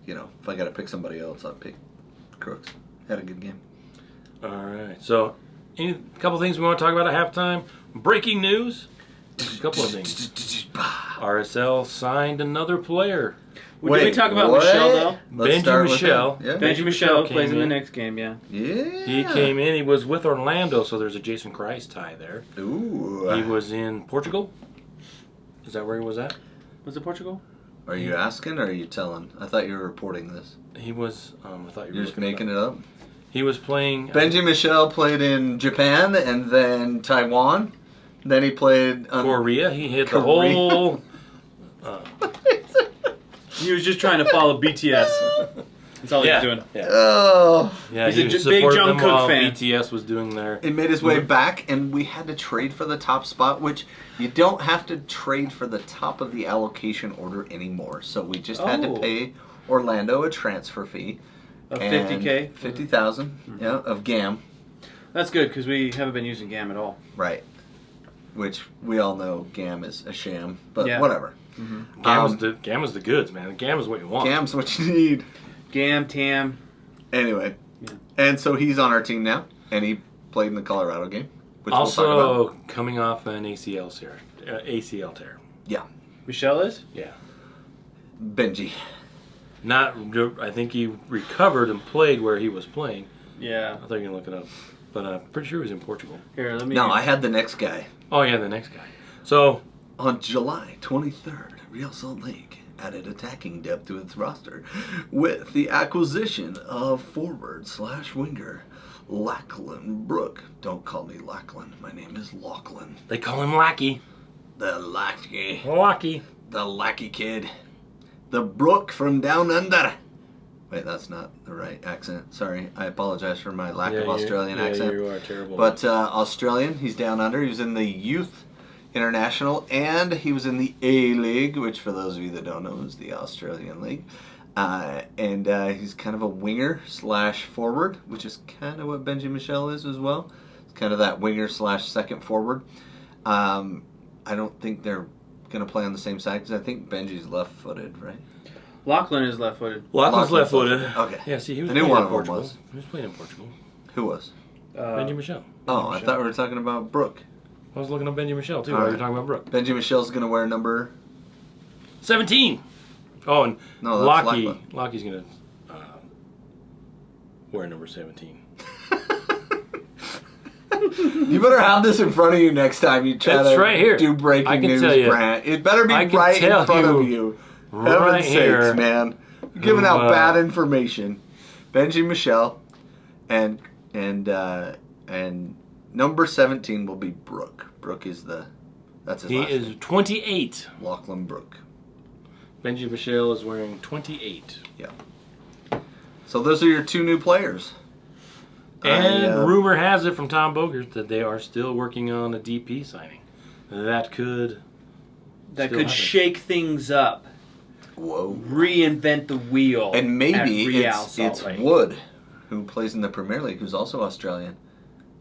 if I got to pick somebody else, I'd pick Crooks. Had a good game. All right. So, a couple things we want to talk about at halftime. Breaking news. A couple of things. RSL signed another player. Did we talk about what? Michelle, though? Let's start with Michelle. him. Yeah. Benji Michelle came plays in the in. next game, yeah. Yeah. He came in. He was with Orlando, so there's a Jason Christ tie there. Ooh. He was in Portugal. Is that where he was at? Was it Portugal? Are you asking or are you telling? I thought you were reporting this. He was. I thought you were You're just looking making it up? He was playing. Benji Michelle played in Japan and then Taiwan. Then he played Korea. He hit Korea. the whole. He was just trying to follow BTS. That's all he was doing. Yeah. Oh. Yeah, He's he a big supported them Jungkook while fan. BTS was doing their. He made his way back, and we had to trade for the top spot, which you don't have to trade for the top of the allocation order anymore. So we just had to pay Orlando a transfer fee. Of and 50K? 50,000, yeah, of GAM. That's good, because we haven't been using GAM at all. Right. Which we all know GAM is a sham, but Yeah. whatever. GAM is the goods, man. GAM is what you want. GAM's what you need. GAM, TAM. Anyway. Yeah. And so he's on our team now, and he played in the Colorado game, which we'll talk about. Also coming off an ACL tear. Yeah. Michelle is? Yeah. Benji. I think he recovered and played where he was playing. Yeah. I thought you were going to look it up. But I'm pretty sure he was in Portugal. Here, let me... No, I had the next guy. Oh, yeah, the next guy. So, On July 23rd, Real Salt Lake added attacking depth to its roster with the acquisition of forward/winger Lachlan Brook. Don't call me Lachlan. My name is Lachlan. they call him Lackey. The Lackey. Lackey. The Lackey kid. The Brook from down under. Wait, that's not the right accent. Sorry, I apologize for my lack of Australian accent. You are terrible. But Australian, he's down under. He was in the Youth International, and he was in the A-League, which for those of you that don't know is the Australian League. And he's kind of a winger/forward, which is kind of what Benji Michelle is as well. It's kind of that winger/second forward. I don't think they're going to play on the same side because I think Benji's left-footed, right? Lachlan is left-footed. Lachlan's left-footed. Okay. Yeah, see, he was I knew playing one in of them Portugal. was. He was playing in Portugal. Who was? Benji Michelle. Oh, I thought we were talking about Brooke. I was looking up Benji Michelle, too, All while right. we were talking about Brooke. Benji Michelle's going to wear number... 17! Oh, and No, that's Locky's Lachlan. going to wear number 17. You better have this in front of you next time you try It's to right here. do breaking I can news, tell you. Brant. It better be I can right in tell front of you you. right Heaven's here sakes, man. You're giving who, out bad information. Benji Michelle and number 17 will be Brooke. Brooke is that's his He last is name. 28. Lachlan Brooke. Benji Michelle is wearing 28. Yeah. So those are your two new players. And rumor has it from Tom Bogert that they are still working on a DP signing. That could happen. shake things up. Whoa. Reinvent the wheel. And maybe at Real it's Salt Lake. Wood, who plays in the Premier League, who's also Australian.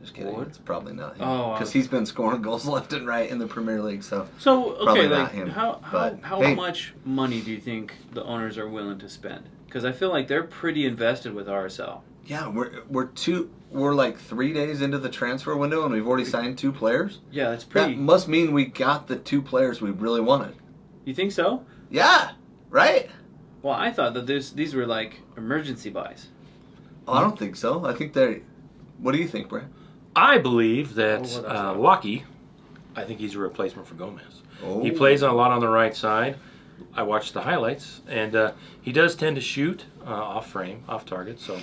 Just kidding. What? It's probably not him. Oh, Because he's been scoring goals left and right in the Premier League. So So Probably okay, not like him, how but, how hey. much money do you think the owners are willing to spend? Because I feel like they're pretty invested with RSL. yeah, we're like 3 days into the transfer window and we've already signed 2 players. Yeah, that's pretty. That must mean we got the 2 players we really wanted. You think so? Yeah, right. Well, I thought that these were like emergency buys. Oh, I don't think so. I think they. What do you think, Brad? I believe that Oh, what else? Lucky, I think he's a replacement for Gomez. Oh. He plays a lot on the right side. I watched the highlights, and he does tend to shoot off frame, off target. So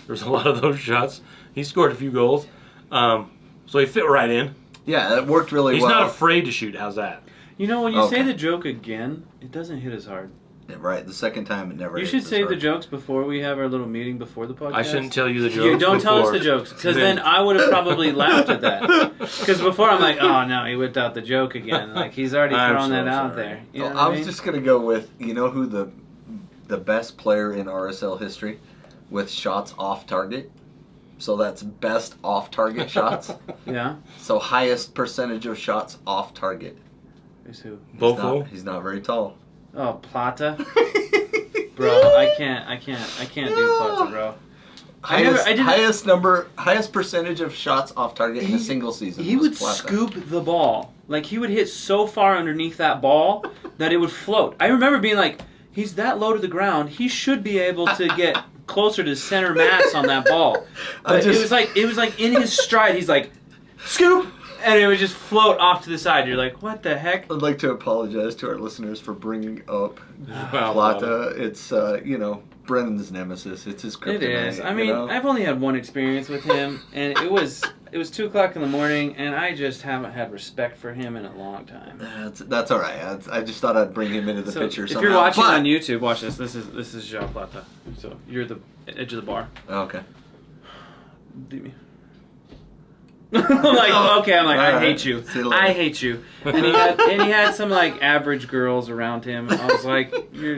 there's a lot of those shots. He scored a few goals, so he fit right in. Yeah, it worked really He's well. not afraid to shoot. How's that? You know, when you say Okay. the joke again, it doesn't hit as hard. Yeah, right, the second time it never. You hits should as say the hard. jokes before we have our little meeting before the podcast. I shouldn't tell you the jokes. You don't tell us before. the jokes, because then I would have probably laughed at that. Because before I'm like, oh no, he whipped out the joke again. Like he's already I'm thrown so that out sorry. there. You know Oh, what I I was mean? just gonna go with who the best player in RSL history with shots off target. So that's best off target shots. Yeah. So highest percentage of shots off target. Who's who? Bofo. He's not very tall. Oh, Plata. Bro, I can't do Plata, bro. I didn't- Highest percentage of shots off target in a single season. He was would Plata. scoop the ball. Like, he would hit so far underneath that ball that it would float. I remember being like, he's that low to the ground. He should be able to get closer to center mass on that ball. But it was like in his stride, he's like, scoop! And it would just float off to the side. You're like, what the heck? I'd like to apologize to our listeners for bringing up Wow, Plata. It's Brennan's nemesis. It's his kryptonite. It is. I you mean, know? I've only had one experience with him, and it was 2:00 in the morning, and I just haven't had respect for him in a long time. That's all right. I just thought I'd bring him into the So picture. if somehow. you're watching But- on YouTube, watch this. This is João Plata. So you're the edge of the bar. Oh, okay. Beat me. I'm like, okay. I'm like, I All right. hate you. See you later. I hate you. And he had some like average girls around him. I was like,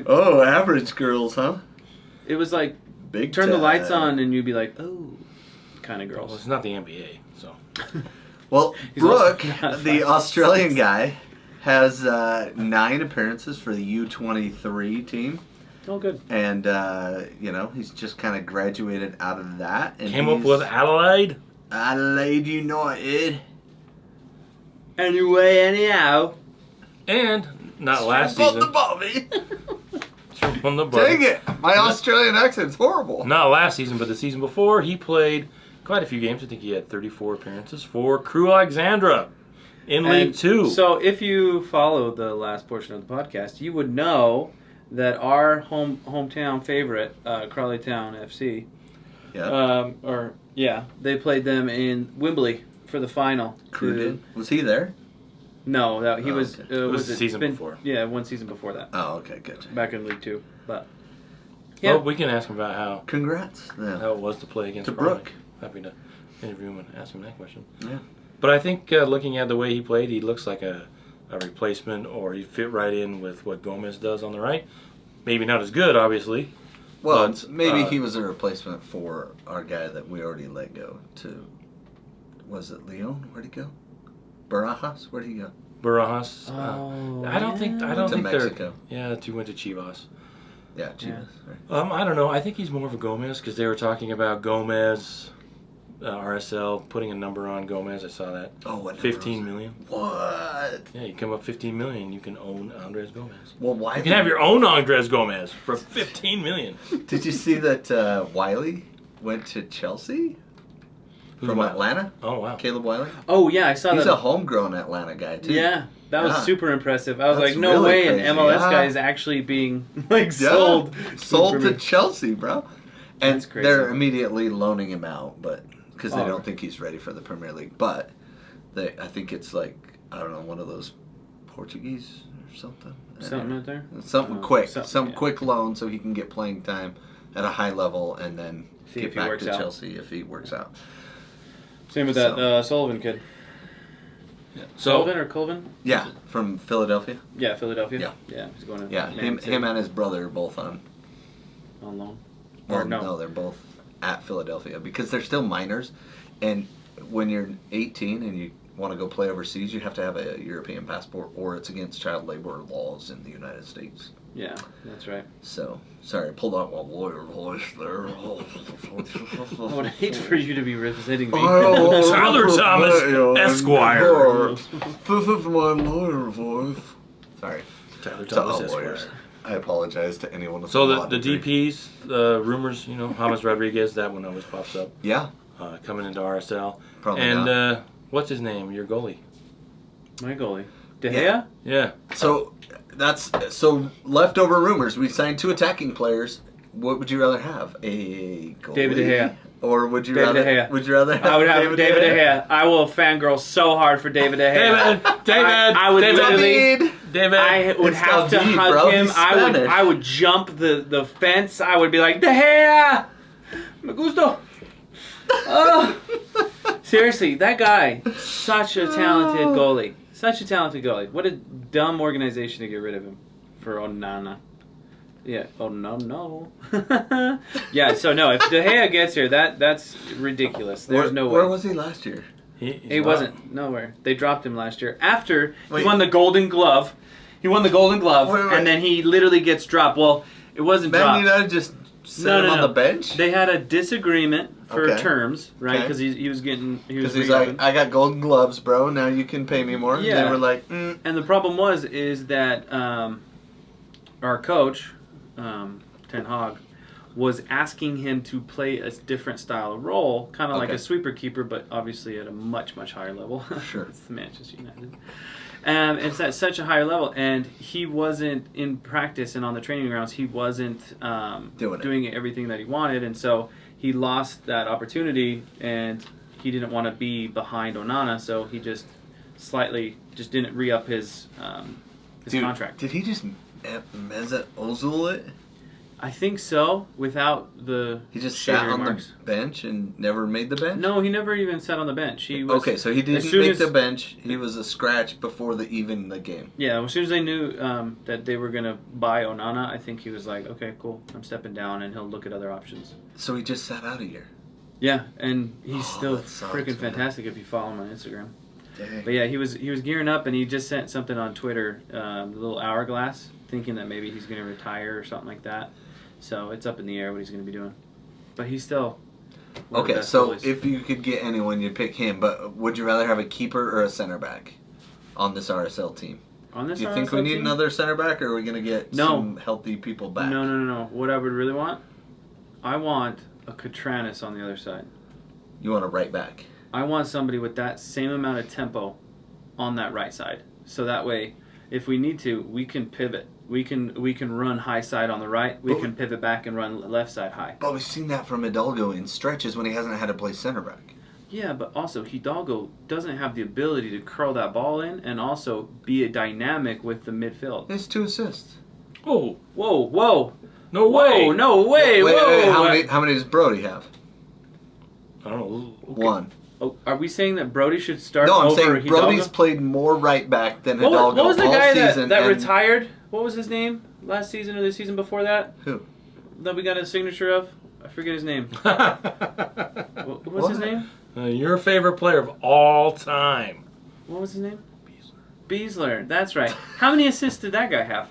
Oh, average girls, huh? it was like Big turn the time. lights on and you'd be like, oh, kind of Well, girls. it's not the NBA, so. Well, He's also Brooke, not the 5'6". Australian guy, has 9 appearances for the U23 team. Oh, good. And, he's just kind of graduated out of that. And Came up he's with Adelaide. Adelaide United. Anyway, anyhow. And not last From the season. Bobby. From the Dang it. My Australian accent's horrible. Not last season, but the season before, he played quite a few games. I think he had 34 appearances for Crew Alexandra in League And 2. So if you follow the last portion of the podcast, you would know that our hometown favorite, Crawley Town FC, Yeah. they played them in Wembley for the final. Crew did. Was he there? No, he Oh, was. okay. It was the season before. Yeah, one season before that, Oh, okay, good. back in League 2. But yeah, Well, we can ask him about how Congrats. Yeah. it was to play against To Crawley. Brooke. Happy to interview him and ask him that question. Yeah. But I think looking at the way he played, he looks like a replacement, or he fit right in with what Gomez does on the right. Maybe not as good, obviously. Well, But, maybe he was a replacement for our guy that we already let go to. Was it Leon? Where'd he go? Barajas? Where'd he go? Barajas. Oh, I don't think To they're. Mexico. Yeah, he went to Chivas. Yeah, Chivas. Yeah. Right. I don't know. I think he's more of a Gomez because they were talking about Gomez, RSL putting a number on Gomez. I saw that. Oh, what? number 15 was it? million. What? Yeah, you come up 15 million, you can own Andres Gomez. Well, why? You can have your own Andres Gomez for 15 million. Did you see that Wiley went to Chelsea from Wiley? Atlanta? Oh wow. Caleb Wiley. Oh yeah, I saw He's that. a homegrown Atlanta guy too. Yeah, that was Yeah. super impressive. I was That's like, no really way, crazy. an MLS guy Yeah. is actually being like Yeah. sold. Sold to Premier- Chelsea, bro. And That's crazy. they're immediately loaning him out, but because they Oh. don't think he's ready for the Premier League. But I think it's like, I don't know, one of those Portuguese or something. Something out there. Something Oh, quick, something, some yeah. quick loan so he can get playing time at a high level and then See get if he back works to out. Chelsea if he works out. Same with So- that Sullivan kid. Sullivan or Colvin? Yeah, from Philadelphia. Yeah, Philadelphia. Yeah. Yeah, he's going to. Yeah, Man City him and his brother are both on. on loan. Well, Or no. no, they're both at Philadelphia because they're still minors, and when you're 18 and you want to go play overseas, you have to have a European passport, or it's against child labor laws in the United States. Yeah, that's right. So, sorry, I pulled out my lawyer voice there. I would hate for you to be representing me. Tyler Thomas, Esquire. This is my lawyer voice. Sorry. Tyler To Thomas, all Esquire. lawyers. I apologize to anyone. So the DPs, rumors, James Rodriguez, that one always pops up. Yeah. Coming into RSL. Probably and not. What's his name? Your goalie. My goalie. De Gea? Yeah. Yeah. So leftover rumors. We signed 2 attacking players. What would you rather have? A goalie? David De Gea. Or would you David rather? De Gea. Would you rather have? I would have David De Gea. I will fangirl so hard for David De Gea. I would literally. David. I would It's have to David, hug bro. him. He's Spanish. I would jump the fence. I would be like, De Gea! Me gusto! Oh. Seriously, that guy, such a talented goalie. Such a talented goalie. What a dumb organization to get rid of him for Onana. Yeah. Oh no. Yeah. So no, if De Gea gets here, that's ridiculous. There's no way. Where was he last year? He wasn't nowhere. They dropped him last year after Wait. he won the Golden Glove. He won the Golden Glove, Wait. and then he literally gets dropped. Well, it wasn't Man dropped. United just set him on the bench? They had a disagreement for Okay. terms, right? Okay. Because he was Because he's like, I got golden gloves, bro. Now you can pay me more. Yeah. And they were like, And the problem is that our coach, Ten Hag, was asking him to play a different style of role, kind of like Okay. a sweeper keeper, but obviously at a much, much higher level. Sure. It's the Manchester United. It's at such a higher level, and he wasn't in practice and on the training grounds. He wasn't doing everything that he wanted, and so he lost that opportunity, and he didn't want to be behind Onana, so he just didn't re-up his Dude, contract. Did he just Mesut Ozil it? I think so. Without the He just shady sat on remarks. the bench and never made the bench? No, he never even sat on the bench. He was Okay, so he as didn't soon make as- the bench. He was a scratch before the game. Yeah, as soon as they knew that they were gonna buy Onana, I think he was like, okay, cool, I'm stepping down, and he'll look at other options. So he just sat out a year. Yeah, and he's still that sucks, freaking man. fantastic if you follow him on Instagram. Dang. But yeah, he was gearing up, and he just sent something on Twitter, the little hourglass, thinking that maybe he's gonna retire or something like that. So it's up in the air what he's gonna be doing. But he's still one of the Okay, best so goalies. if you could get anyone, you'd pick him. But would you rather have a keeper or a center back on this RSL team? on this Do you think RSL we need team? another center back, or are we going to get No. some healthy people back? No. What I would really want, I want a Katranis on the other side. You want a right back. I want somebody with that same amount of tempo on that right side. So that way, if we need to, we can pivot. We can run high side on the right. We But- can pivot back and run left side high. But we've seen that from Hidalgo in stretches when he hasn't had to play center back. Yeah, but also Hidalgo doesn't have the ability to curl that ball in and also be a dynamic with the midfield. He has 2 assists. Oh, Whoa. no way. Whoa, no way. Wait, Whoa. how many does Brody have? I don't know. Okay. 1. Oh, are we saying that Brody should start No, I'm over saying Hidalgo? Brody's played more right back than Hidalgo What was the all guy season. that and- retired? What was his name last season or the season before that? Who? That we got a signature of? I forget his name. What's his What? name? Your favorite player of all time. What was his name? Beasler. That's right. How many assists did that guy have?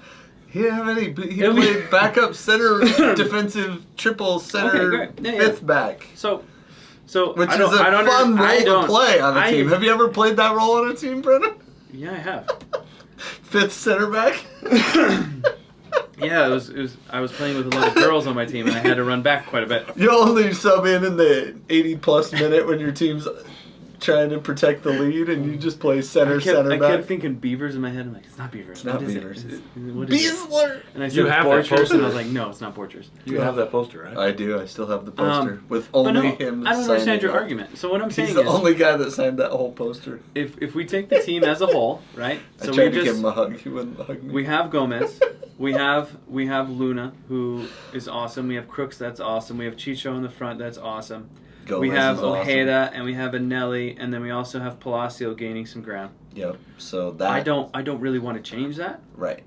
He didn't have any. He It was- played backup center, defensive triple center, great. Yeah, yeah. 5th back. So Which I is don't, a I don't, fun I role don't, to play on a I- team. Have you ever played that role on a team, Brennan? Yeah, I have. 5th center back? Yeah, it was. I was playing with a lot of girls on my team, and I had to run back quite a bit. You only sub in the 80-plus minute when your team's trying to protect the lead, and you just play center I kept back. thinking Beavers in my head. I'm like, it's not Beavers. It's not What is it? Beavers. What is it? Beasler! And I You said have that Borchers, poster? and I was like, no, it's not Borchers. You have that poster, right? I do. I still have the poster with But only no, him. I don't signing understand your it. argument. So what I'm saying He's the is, only guy that signed that whole poster. if we take the team as a whole, right? I So tried we to give just him a hug. He wouldn't hug me. we have Gomez, we have Luna, who is awesome. We have Crooks, that's awesome. We have Chicho in the front, that's awesome. Gomez we have is awesome. Ojeda and we have Anelli, and then we also have Palacio gaining some ground. Yep. So that. I don't really want to change that. Right.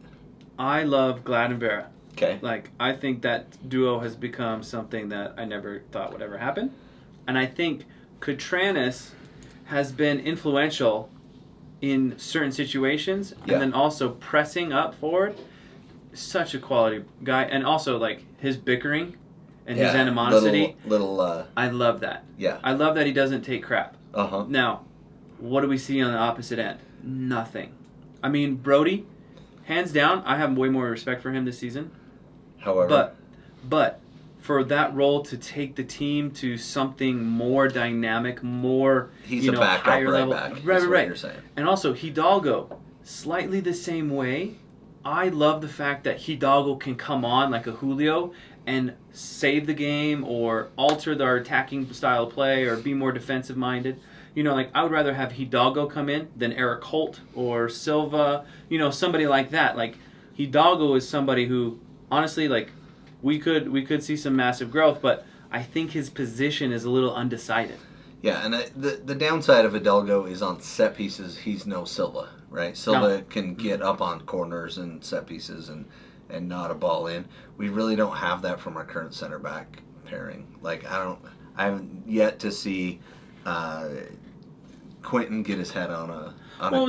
I love Glad and Vera. Okay. Like, I think that duo has become something that I never thought would ever happen. And I think Katranis has been influential in certain situations, Yeah. and then also pressing up forward. Such a quality guy, and also like his bickering and his animosity. Little I love that. yeah. I love that he doesn't take crap. Uh-huh. Now, what do we see on the opposite end? Nothing. I mean, Brody, hands down, I have way more respect for him this season. However, But for that role to take the team to something more dynamic, more he's a backup higher right level. back. Right, is what right. you're saying. And also Hidalgo, slightly the same way. I love the fact that Hidalgo can come on like a Julio and save the game or alter their attacking style of play or be more defensive minded. Like I would rather have Hidalgo come in than Eric Holt or Silva, somebody like that. Like Hidalgo is somebody who honestly like we could see some massive growth, but I think his position is a little undecided. Yeah, and the downside of Hidalgo is on set pieces, he's no Silva, right? Silva can get up on corners and set pieces and knot a ball in. We really don't have that from our current center back pairing. Like I haven't yet to see Quentin get his head on a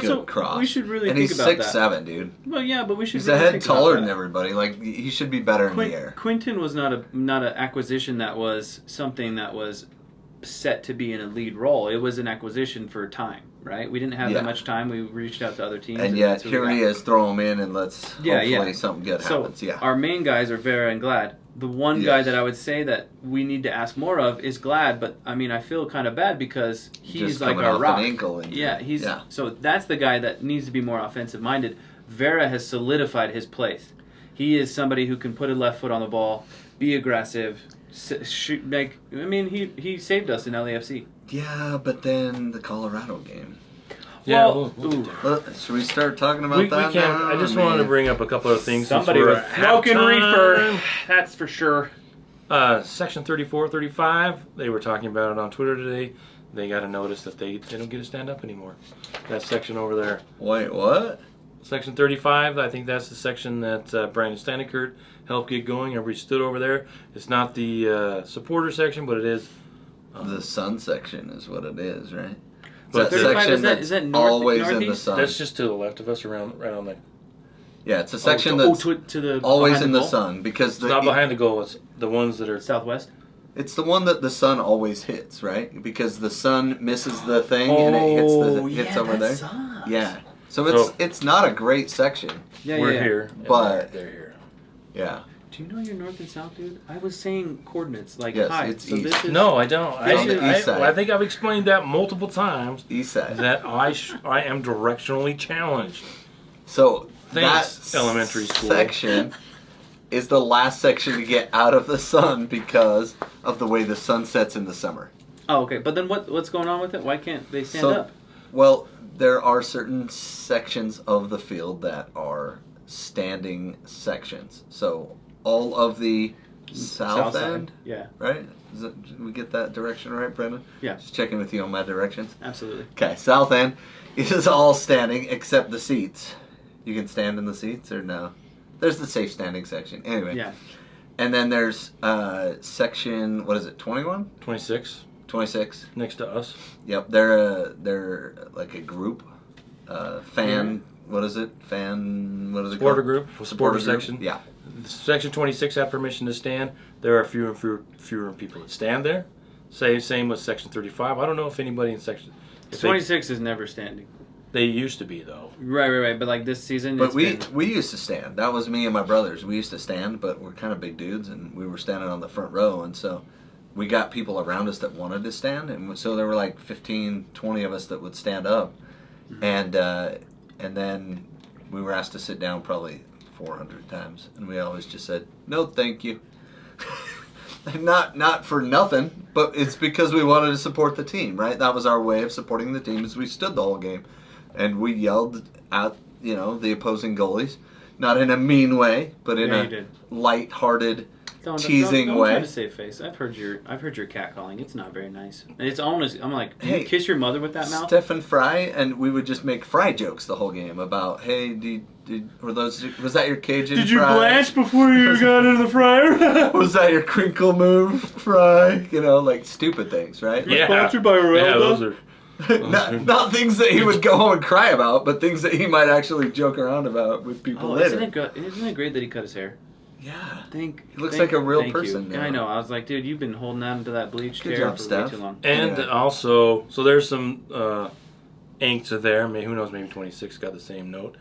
good cross. We should really and think he's about 6'7", dude. Well, yeah, but we should. He's really a head think about taller that. than everybody. Like he should be better in the air. Quinton was not an acquisition that was something that was set to be in a lead role. It was an acquisition for time, right? We didn't have that much time. We reached out to other teams. And yet here he is, throw him in, and let's hopefully something good happens. So our main guys are Vera and Glad. The one guy that I would say that we need to ask more of is Glad, but I mean I feel kind of bad because he's just like coming our off rock. an ankle injury. So that's the guy that needs to be more offensive minded. Vera has solidified his place. He is somebody who can put a left foot on the ball, be aggressive, shoot. He saved us in LAFC. Yeah, but then the Colorado game. Yeah, Should we start talking about we that can. now? I just wanted to bring up a couple of things. Somebody since we're was at smoking halftime. reefer. That's for sure. Section 34, 35, they were talking about it on Twitter today. They got a notice that they don't get to stand up anymore. That section over there. Wait, what? Section 35, I think that's the section that Brandon Stanikert helped get going. Everybody stood over there. It's not the supporter section, but it is. The sun section is what it is, right? But that 35, section is that north, always in the northeast? sun. That's just to the left of us, right on the. Yeah, it's a section to that's the always behind in the goal? sun because It's not behind the goal. It's the ones that are. Southwest. It's the one that the sun always hits, right? Because the sun misses the thing and it hits over there. Sucks. Yeah. So it's not a great section. Yeah, We're yeah. here, and But- they're here. Yeah. Do you know your north and south, dude? I was saying coordinates like Yes, hi. it's so east. this is No, I don't. It's on the east side. I think I've explained that multiple times. East side. That I am directionally challenged. So Thanks, that elementary school. section is the last section to get out of the sun because of the way the sun sets in the summer. Oh, okay. But then what's going on with it? Why can't they stand up? Well, there are certain sections of the field that are standing sections. So all of the south end, side. Yeah, right? Did we get that direction right, Brendan? Yeah. Just checking with you on my directions. absolutely. Okay, south end is all standing except the seats. You can stand in the seats or no? There's the safe standing section. Anyway. Yeah. And then there's section, what is it, 21? 26 26. next to us. Yep, they're like a group, fan. What is it? Fan. What is it Supporter called? group, supporter group? section. Yeah. Section 26 have permission to stand. There are fewer people that stand there. Same with section 35. I don't know if anybody in section. If 26 is never standing. They used to be though. Right. But like this season, But it's we been- used to stand. That was me and my brothers. We used to stand, but we're kind of big dudes, and we were standing on the front row, and so we got people around us that wanted to stand, and so there were like 15, 20 of us that would stand up, and then we were asked to sit down probably 400 times, and we always just said no, thank you. Not for nothing, but it's because we wanted to support the team, right? That was our way of supporting the team, as we stood the whole game, and we yelled at the opposing goalies, not in a mean way, but in a light-hearted, teasing don't way. try to save face. I've heard your catcalling. It's not very nice. And it's almost. I'm like, do Hey, you kiss your mother with that mouth? Stefan Fry, and we would just make Fry jokes the whole game about, hey, was that your Cajun fry? before you got into the fryer? Was that your crinkle move, Fry? Like stupid things, right? Yeah. Sponsored by Arelda? Yeah, those are. not things that he would go home and cry about, but things that he might actually joke around about with people later. Isn't it great that he cut his hair? Yeah. He looks like a real person now. I know. I was like, dude, you've been holding on to that bleached Good hair job, for Steph. way too long. And also, so there's some angst there. Maybe, who knows, maybe 26 got the same note.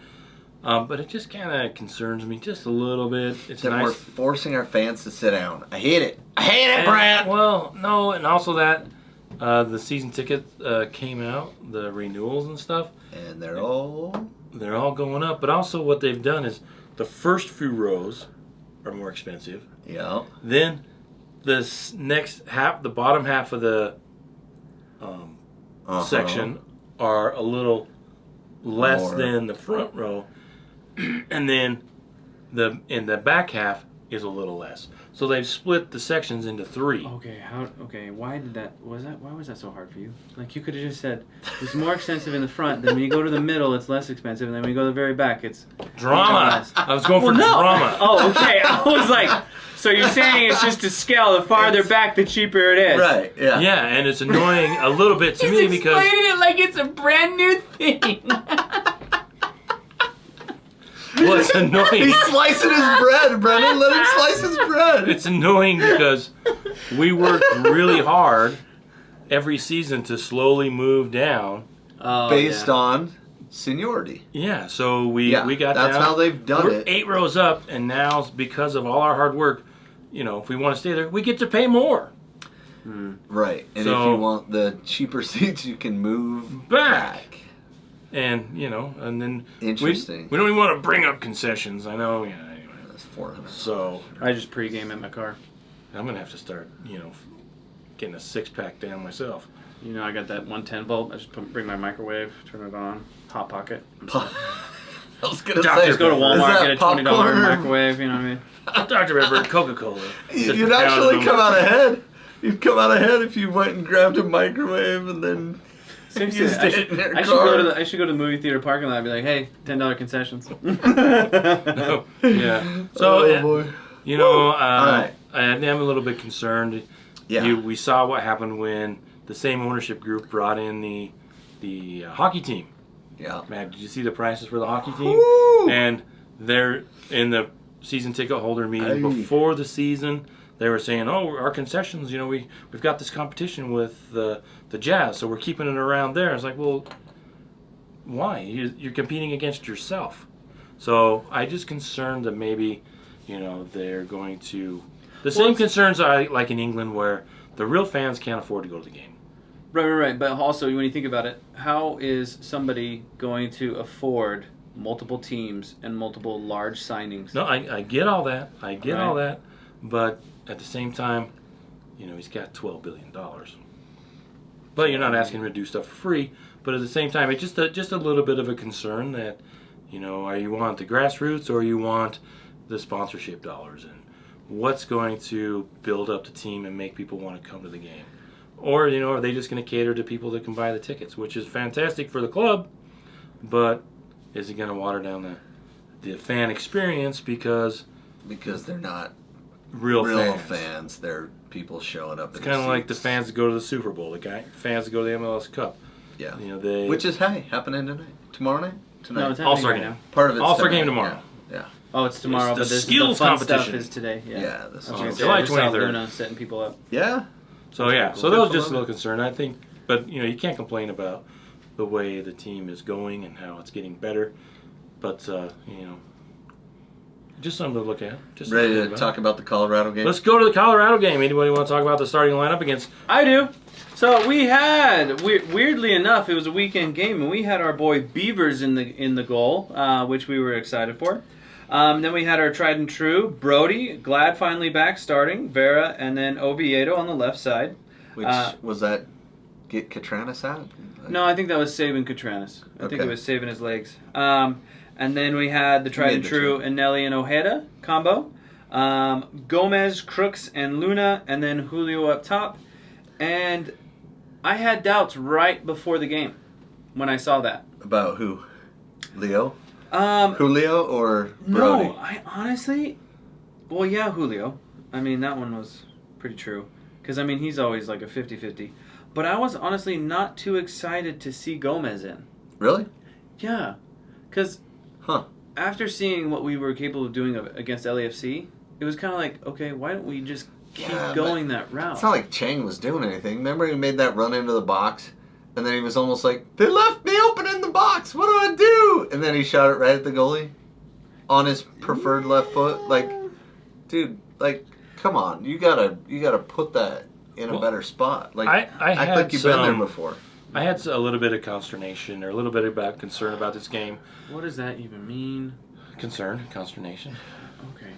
But it just kind of concerns me just a little bit. It's that nice. we're forcing our fans to sit down. I hate it. I hate it, Brad. Well, no, and also that the season ticket came out, the renewals and stuff. And they're all going up. But also what they've done is the first few rows are more expensive. Yeah. Then this next half, the bottom half of the section are a little less More. than the front row, and then in the back half is a little less. So they've split the sections into 3. Okay, why was that so hard for you? Like, you could have just said it's more expensive in the front, then when you go to the middle it's less expensive, and then when you go to the very back it's Drama. I was going for drama. Oh, okay. I was like, so you're saying it's just to scale, the farther back the cheaper it is. Right, yeah. Yeah, and it's annoying a little bit to me because explaining it like it's a brand new thing. well, it's annoying. He's slicing his bread, Brennan. Let him slice his bread. It's annoying because we work really hard every season to slowly move down. Based on seniority. Yeah, so we got that's down. how they've done We're it. 8 rows up, and now because of all our hard work, if we want to stay there, we get to pay more. Right. And So- if you want the cheaper seats, you can move Back. And and then Interesting. We don't even want to bring up concessions. I know. Yeah. Anyway. That's $400. So I just pregame at my car. I'm gonna have to start, getting a 6-pack down myself. I got that 110 volt. I just bring my microwave, turn it on, hot pocket. I was gonna Just go to is Walmart, that get a $20 popcorn? microwave. You know what I mean? Dr. Pepper, Coca-Cola. You'd actually come out ahead. You'd come out ahead if you went and grabbed a microwave and then Seriously, you stayed in your I should car. I should go to the movie theater parking lot and be like, hey, $10 concessions. No, yeah. So oh boy. Alright. I am a little bit concerned. Yeah. We saw what happened when the same ownership group brought in the hockey team. Yeah. Man, did you see the prices for the hockey team? Woo! And they're in the season ticket holder meeting Aye. before the season. They were saying, "Oh, our concessions. We've got this competition with the Jazz, so we're keeping it around there." I was like, "Well, why? You're competing against yourself." So I just concerned that maybe, they're going to the same concerns I like in England, where the real fans can't afford to go to the game. Right. But also, when you think about it, how is somebody going to afford multiple teams and multiple large signings? No, I get all that. I get all that, but at the same time, he's got $12 billion. But you're not asking him to do stuff for free. But at the same time, it's just a little bit of a concern that, are you want the grassroots or you want the sponsorship dollars, and what's going to build up the team and make people want to come to the game, or are they just going to cater to people that can buy the tickets, which is fantastic for the club, but is it going to water down the fan experience because Because they're not real fans. fans. They're people showing up. It's kind of like the fans that go to the Super Bowl, the fans that go to the MLS Cup. Yeah. They Which is happening tonight. Tomorrow night? Tonight. No, it's All-Star happening game. right now. Part of it's All-Star tonight. game tomorrow. Yeah. Oh, it's tomorrow, It's the but this skills the fun competition. stuff is today. Yeah. This Oh, is July July 23rd. Luna setting people up. Yeah. So yeah, cool. so Good that was for just a them. little concern. I think, but you can't complain about the way the team is going and how it's getting better. But just something to look at. Just something Ready think to about. talk about the Colorado game? Let's go to the Colorado game. Anybody want to talk about the starting lineup against? I do. So we had, weirdly enough, it was a weekend game, and we had our boy Beavers in the goal, which we were excited for. Then we had our tried and true Brody, Glad finally back starting, Vera, and then Oviedo on the left side. Which was that? Get Catranis out? No, I think that was saving Catranis. I think Okay. it was saving his legs. And then we had the tried and true Anelli and Ojeda combo. Gomez, Crooks, and Luna, and then Julio up top. And I had doubts right before the game when I saw that. About who? Leo? Um, Julio or Brody? no, I honestly, well, yeah, Julio. I mean, that one was pretty true. Because, I mean, he's always like a 50-50. But I was honestly not too excited to see Gomez in. Really? Yeah, because Huh. after seeing what we were capable of doing against LAFC, it was kind of like, okay, why don't we just keep Yeah, going that route? It's not like Chang was doing anything. Remember he made that run into the box? And then he was almost like, they left me open in the box. What do I do? And then he shot it right at the goalie on his preferred left foot. Like, dude, like, come on. You gotta put that in a better spot. Like, I act had like you've been there before. I had a little bit of consternation or a little bit about concern about this game. What does that even mean? Consternation. Okay.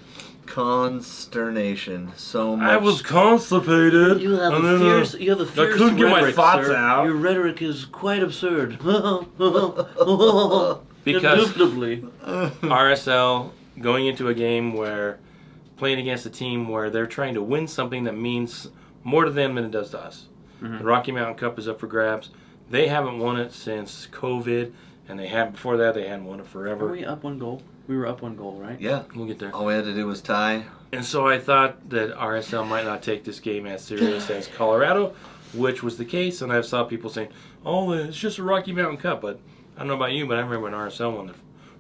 Consternation. So much. I was constipated. You have and a then, fierce. You have a fierce I couldn't get my rhetoric, thoughts sir. out. Your rhetoric is quite absurd. Because Indubitably. RSL going into a game where playing against a team where they're trying to win something that means more to them than it does to us. Mm-hmm. The Rocky Mountain Cup is up for grabs. They haven't won it since COVID, and before that they hadn't won it forever. Are we up 1 goal? We were up 1 goal, right? Yeah. We'll get there. All we had to do was tie. And so I thought that RSL might not take this game as serious as Colorado, which was the case. And I saw people saying, "Oh, it's just a Rocky Mountain Cup." But I don't know about you, but I remember when RSL won the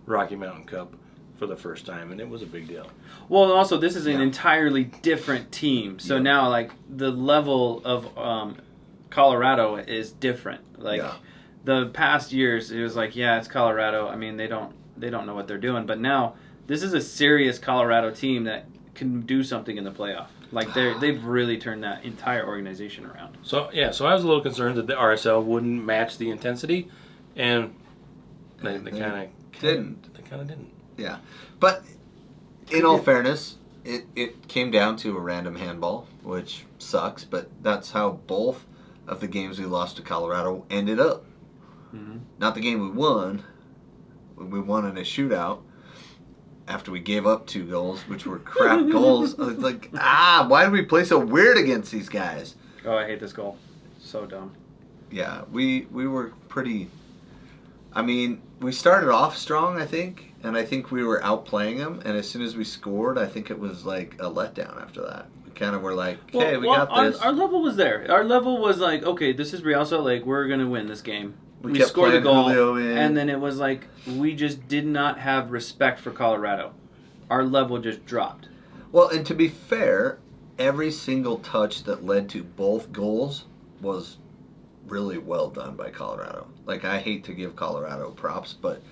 Rocky Mountain Cup for the first time, and it was a big deal. Well, and also this is an Yeah. entirely different team. So Yeah. now, like, the level of Colorado is different. Like, Yeah. the past years, it was like, yeah, it's Colorado. I mean, they don't know what they're doing. But now, this is a serious Colorado team that can do something in the playoff. Like, they've really turned that entire organization around. So I was a little concerned that the RSL wouldn't match the intensity, and they kind of Didn't. They kind of didn't. Yeah. But in all fairness, it came down to a random handball, which sucks, but that's how both of the games we lost to Colorado ended up. Mm-hmm. Not the game we won. We won in a shootout after we gave up 2 goals, which were crap goals. It's like, why did we play so weird against these guys? Oh, I hate this goal. So dumb. Yeah, we were pretty... I mean, we started off strong, I think, and I think we were outplaying them, and as soon as we scored, I think it was like a letdown after that. We kind of were like, okay, we got this. Our level was there. Our level was like, okay, this is Real Salt Lake. We're going to win this game. We kept scored a playing goal, Julio in. and then it was like, we just did not have respect for Colorado. Our level just dropped. Well, and to be fair, every single touch that led to both goals was really well done by Colorado. Like, I hate to give Colorado props, but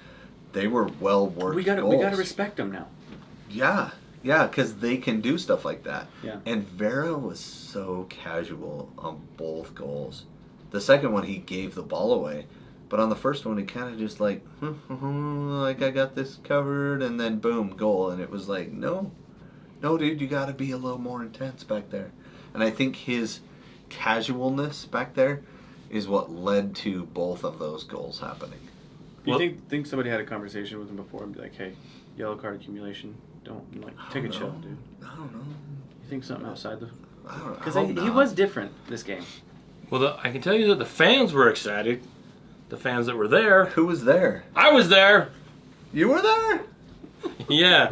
they were well worked We goals. got to respect them now. Yeah, because they can do stuff like that. Yeah. And Vera was so casual on both goals. The second one, he gave the ball away. But on the first one, he kind of just like, like, I got this covered, and then boom, goal. And it was like, no, dude, you got to be a little more intense back there. And I think his casualness back there is what led to both of those goals happening. You Well- think somebody had a conversation with him before and be like, hey, yellow card accumulation, don't, like, take a chill, dude. I don't know. You think something outside the... I don't know. Because he was different this game. Well, I can tell you that the fans were excited. The fans that were there. Who was there? I was there. You were there? Yeah.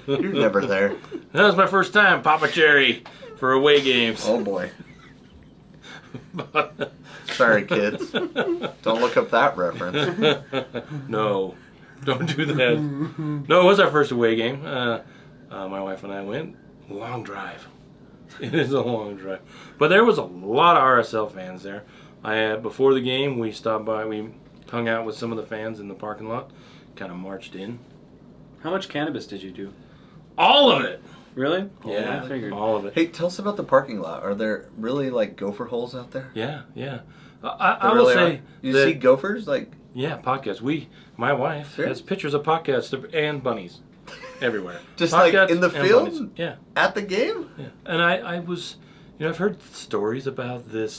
You're never there. That was my first time, Papa Cherry, for away games. Oh boy. Sorry, kids. Don't look up that reference. No, don't do that. No, it was our first away game. My wife and I went. Long drive. It is a long drive. But there was a lot of RSL fans there. Before the game, we stopped by. We hung out with some of the fans in the parking lot. Kind of marched in. How much cannabis did you do? All of it. Really? Yeah, I figured. all of it. Hey, tell us about the parking lot. Are there really like gopher holes out there? Yeah. I There will really say are? You that, see gophers like yeah, podcasts. My wife Sure. has pictures of podcasts and bunnies everywhere. just like Podcasts in the and field bunnies. Yeah. at the game? Yeah, and I was, I've heard stories about the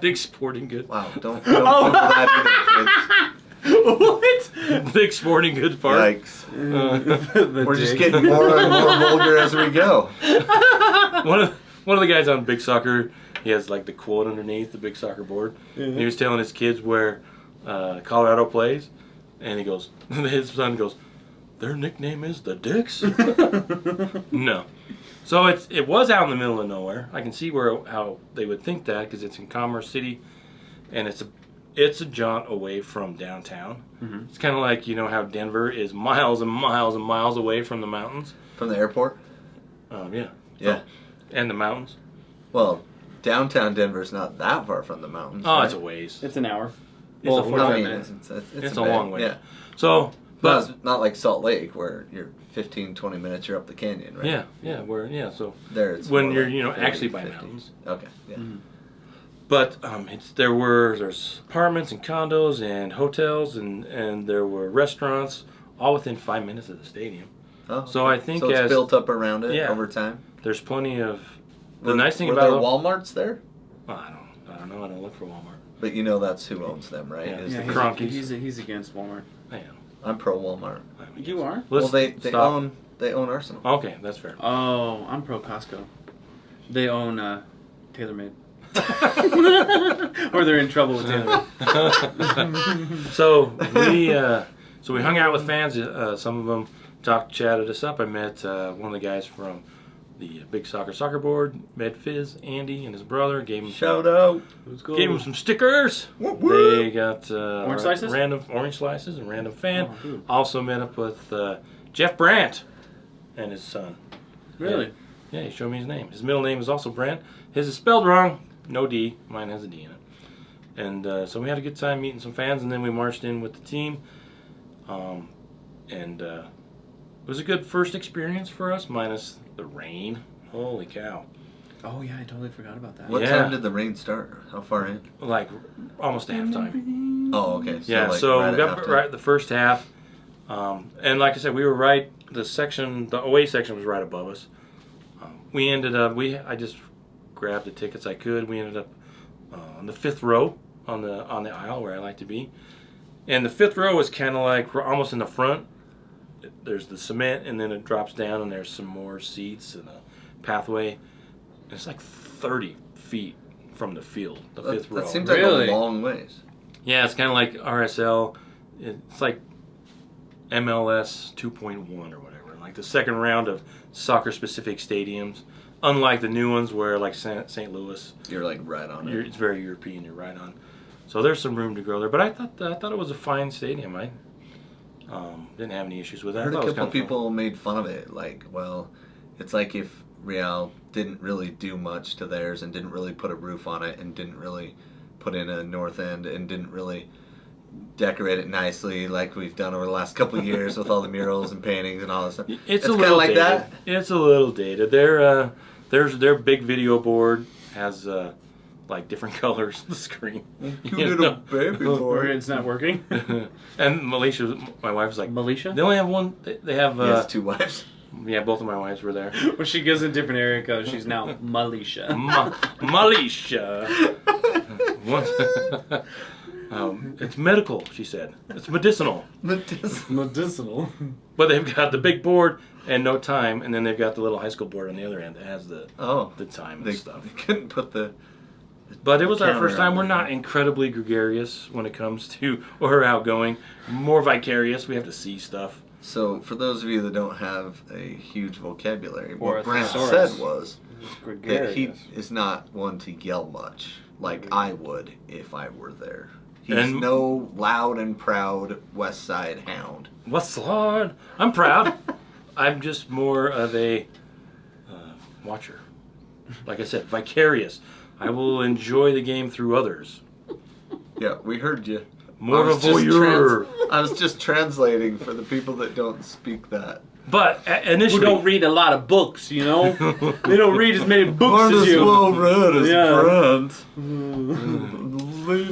Dick Sporting Goods, Wow, don't Google that What? Dick Sporting Goods either, Park. kids. The We're just dick. getting more and more vulgar as we go. One of the guys on Big Soccer, he has like the quote underneath the Big Soccer board. And he was telling his kids where Colorado plays, and he goes, his son goes, their nickname is the Dicks? No. So it was out in the middle of nowhere. I can see how they would think that because it's in Commerce City, and it's a jaunt away from downtown. Mm-hmm. It's kind of like how Denver is miles and miles and miles away from the mountains. From the airport? Yeah. Yeah. And the mountains. Well, downtown Denver's not that far from the mountains. Oh, right? it's a ways. It's an hour. It's a 45 minutes. It's a bit, long way. Yeah. So, but But not like Salt Lake where you're 15, 20 minutes, you're up the canyon, right? So There it's when more you're like 40, actually by 50. mountains. Okay, yeah. Mm-hmm. But there's apartments and condos and hotels and there were restaurants all within 5 minutes of the stadium. Oh, So I think so it's as built up around it Yeah. over time. there's plenty of the Were- nice thing were about there Walmarts there? well, I don't know. I don't look for Walmart. But you know that's who owns them, right? Yeah. Is Yeah, the Cronkies. he's against Walmart. Man, I'm pro Walmart. You are? Well, let's they stop. own Arsenal. Okay, that's fair. Oh, I'm pro Costco. They own TaylorMade. Or they're in trouble with TaylorMade. So we hung out with fans. Some of them chatted us up. I met one of the guys from the Big Soccer Board. Met Fizz, Andy, and his brother. Gave him Shout out. Gave him some stickers. Whoop, whoop. They got Orange slices? random orange slices and random fan. Oh, dude. Also met up with Jeff Brandt and his son. Really? Yeah, he showed me his name. His middle name is also Brandt. His is spelled wrong. No D. Mine has a D in it. And so we had a good time meeting some fans, and then we marched in with the team. It was a good first experience for us, minus the rain. Holy cow. Oh, yeah, I totally forgot about that. What Yeah. time did the rain start? How far in? Like, almost halftime. Oh, okay. Yeah, like so right we at got halftime. right the first half. And like I said, we were right, the away section was right above us. We ended up, I just grabbed the tickets I could. We ended up on the fifth row on the aisle where I like to be. And the fifth row is kind of like almost in the front. There's the cement, and then it drops down, and there's some more seats and a pathway. And it's like 30 feet from the field, the fifth row. That seems Really? like a long ways. Yeah, it's kind of like RSL. It's like MLS 2.1 or whatever. Like the second round of soccer-specific stadiums. Unlike the new ones where, like St. Louis, You're like right on it. it's very European. You're right on. So there's some room to grow there. But I thought it was a fine stadium. I didn't have any issues with that. I heard thought a it was couple kinda fun. people made fun of it. Like, well, it's like if Real didn't really do much to theirs and didn't really put a roof on it and didn't really put in a north end and didn't really decorate it nicely like we've done over the last couple of years with all the murals and paintings and all this stuff. It's a kinda little like dated. that. It's a little dated. Their big video board has like different colors on the screen. Cute You little know? baby Or boy. it's not working. And Malaysia, my wife's like, Malaysia? they only have one. They have He has two wives. yeah, both of my wives were there. When she goes in different area codes, she's now Malaysia. Malaysia. Once, it's medical, she said. It's medicinal. Medicinal. But they've got the big board and no time, and then they've got the little high school board on the other end that has the Oh, time and they stuff. couldn't put the. But it was our Camera first time. on We're there. not incredibly gregarious when it comes to or outgoing. More vicarious. We have to see stuff. So, for those of you that don't have a huge vocabulary, Or what a Brent thesaurus. said was that he is not one to yell much, like I would if I were there. He's And- no loud and proud West Side hound. What's the Lord? I'm proud. I'm just more of a watcher. Like I said, vicarious. I will enjoy the game through others. Yeah, we heard you. More I of a was just voyeur. I was just translating for the people that don't speak that. But Who initially, don't read a lot of books, you know? They don't read as many books Aren't as as you. well read as Yeah. Brent.